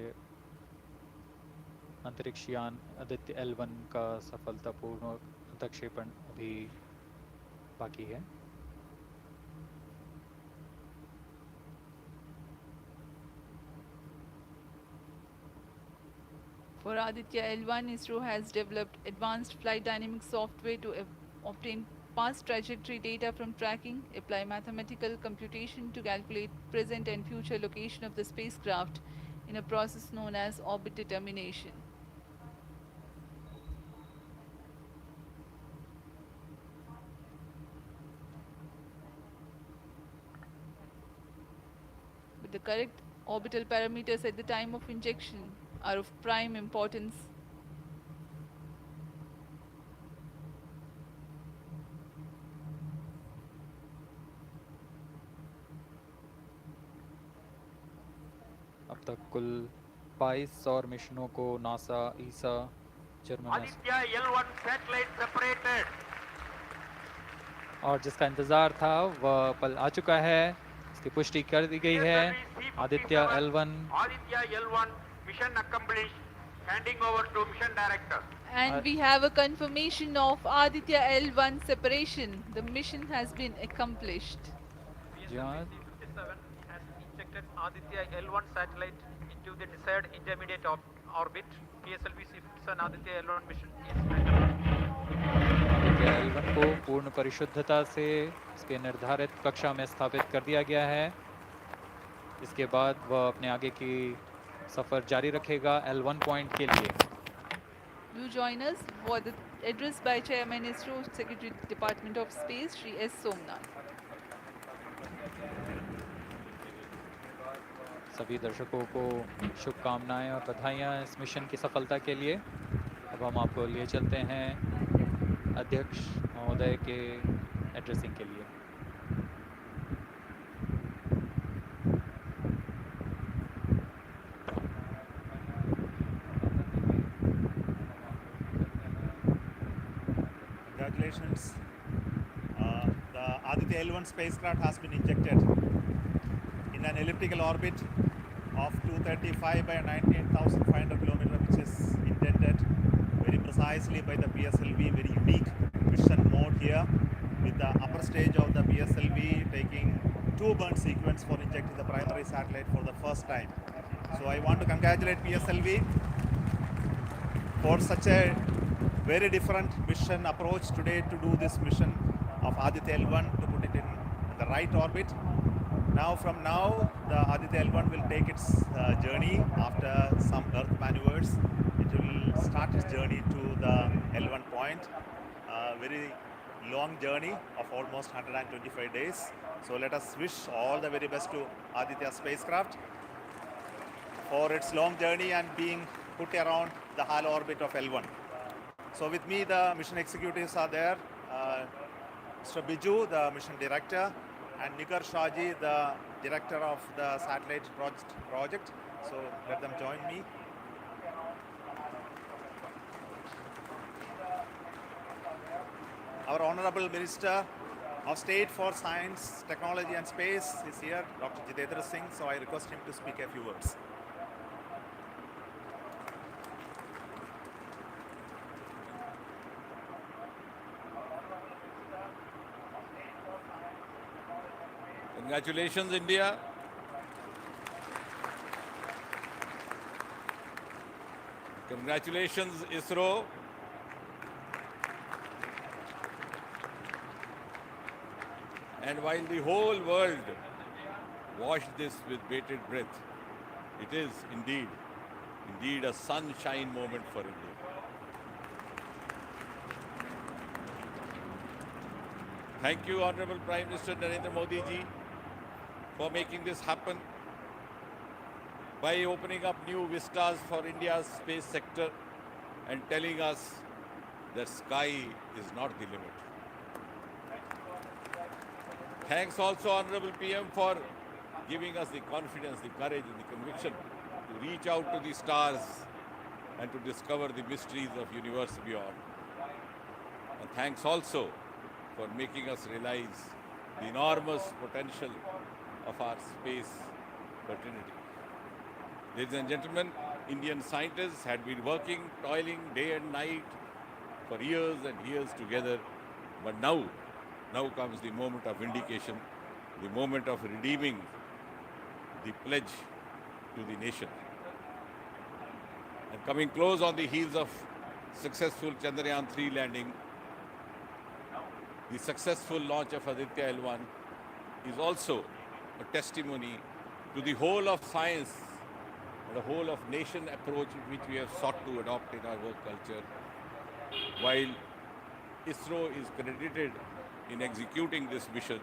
अंतरिक्ष यान आदित्य L1 का सफलतापूर्ण प्रक्षेपण अभी बाकी है। For Aditya L1, ISRO has developed advanced flight dynamic software to obtain past trajectory data from tracking, apply mathematical computation to calculate present and future location of the spacecraft in a process known as orbit determination. But the correct orbital parameters at the time of injection are of prime importance. अब तक कुल 22 सौर मिशनों को NASA, ईसा, German Aditya L1 satellite separated. और जिसका इंतजार था वह पल आ चुका है। इसकी पुष्टि कर दी गई है। Aditya L1 Aditya L1 mission accomplished. Handing over to mission director. And we have a confirmation of Aditya L1 separation. The mission has been accomplished. PSLV C-57 has injected Aditya L1 satellite into the desired intermediate orbit. PSLV C-57 Aditya L1 mission is Aditya L1 को पूर्ण परिशुद्धता से इसके निर्धारित कक्षा में स्थापित कर दिया गया है। इसके बाद वह अपने आगे की सफर जारी रखेगा L1 पॉइंट के लिए। Do join us for the address by Chairman ISRO Secretary Department of Space Shri S. Somnath. सभी दर्शकों को शुभकामनाएं और बधाइयां इस मिशन की सफलता के लिए। अब हम आपको लिए चलते हैं अध्यक्ष महोदय के एड्रेसिंग के लिए। Congratulations. The Aditya L1 spacecraft has been injected in an elliptical orbit of 235 by 19,500 kilometers, which is intended very precisely by the PSLV. Very unique mission mode here, with the upper stage of the PSLV taking two burn sequence for injecting the primary satellite for the first time. So I want to congratulate PSLV for such a very different mission approach today to do this mission of Aditya L1 to put it in the right orbit. Now the Aditya L1 will take its journey after some Earth maneuvers. It will start its journey to the L1 point. Very long journey of almost 125 days. So let us wish all the very best to Aditya spacecraft for its long journey and being put around the halo orbit of L1. So with me, the mission executives are there. Mr. Biju, the mission director, and Nigar Shaji, the director of the satellite project. So let them join me. Our Honorable Minister of State for Science, Technology and Space is here, Dr. Jitendra Singh. So I request him to speak a few words. Congratulations, India. Congratulations, ISRO. And while the whole world watched this with bated breath, it is indeed a sunshine moment for India. Thank you, Honorable Prime Minister Narendra Modi ji, for making this happen by opening up new vistas for India's space sector and telling us that sky is not the limit. Thanks also, Honorable PM, for giving us the confidence, the courage and the conviction to reach out to the stars and to discover the mysteries of universe beyond. And thanks also for making us realize the enormous potential of our space fraternity. Ladies and gentlemen, Indian scientists had been working, toiling day and night for years and years together, but now comes the moment of vindication, the moment of redeeming the pledge to the nation. And coming close on the heels of successful Chandrayaan-3 landing, the successful launch of Aditya L1 is also a testimony to the whole of science and the whole of nation approach which we have sought to adopt in our work culture. While ISRO is credited in executing this mission,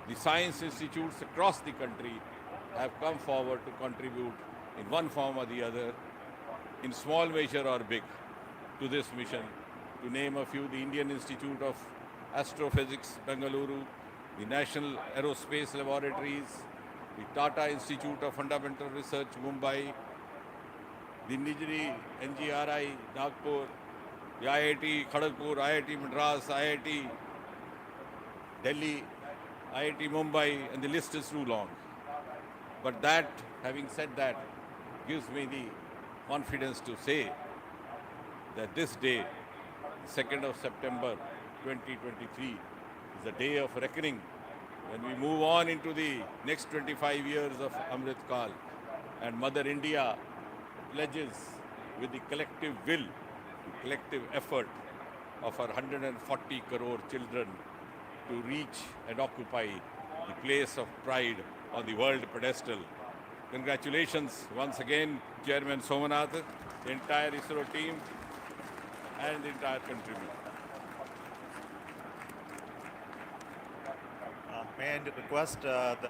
the science institutes across the country have come forward to contribute in one form or the other, in small measure or big, to this mission. To name a few, the Indian Institute of Astrophysics, Bengaluru, the National Aerospace Laboratories, the Tata Institute of Fundamental Research, Mumbai, the NGRI, Nagpur, the IIT Kharagpur, IIT Madras, IIT Delhi, IIT Mumbai, and the list is too long. But that, having said that, gives me the confidence to say that this day, 2nd of September 2023, is a day of reckoning when we move on into the next 25 years of Amrit Kal, and Mother India pledges with the collective will, the collective effort of our 140 crore children to reach and occupy the place of pride on the world pedestal. Congratulations once again, Chairman Somanath, the entire ISRO team, and the entire country. May I request the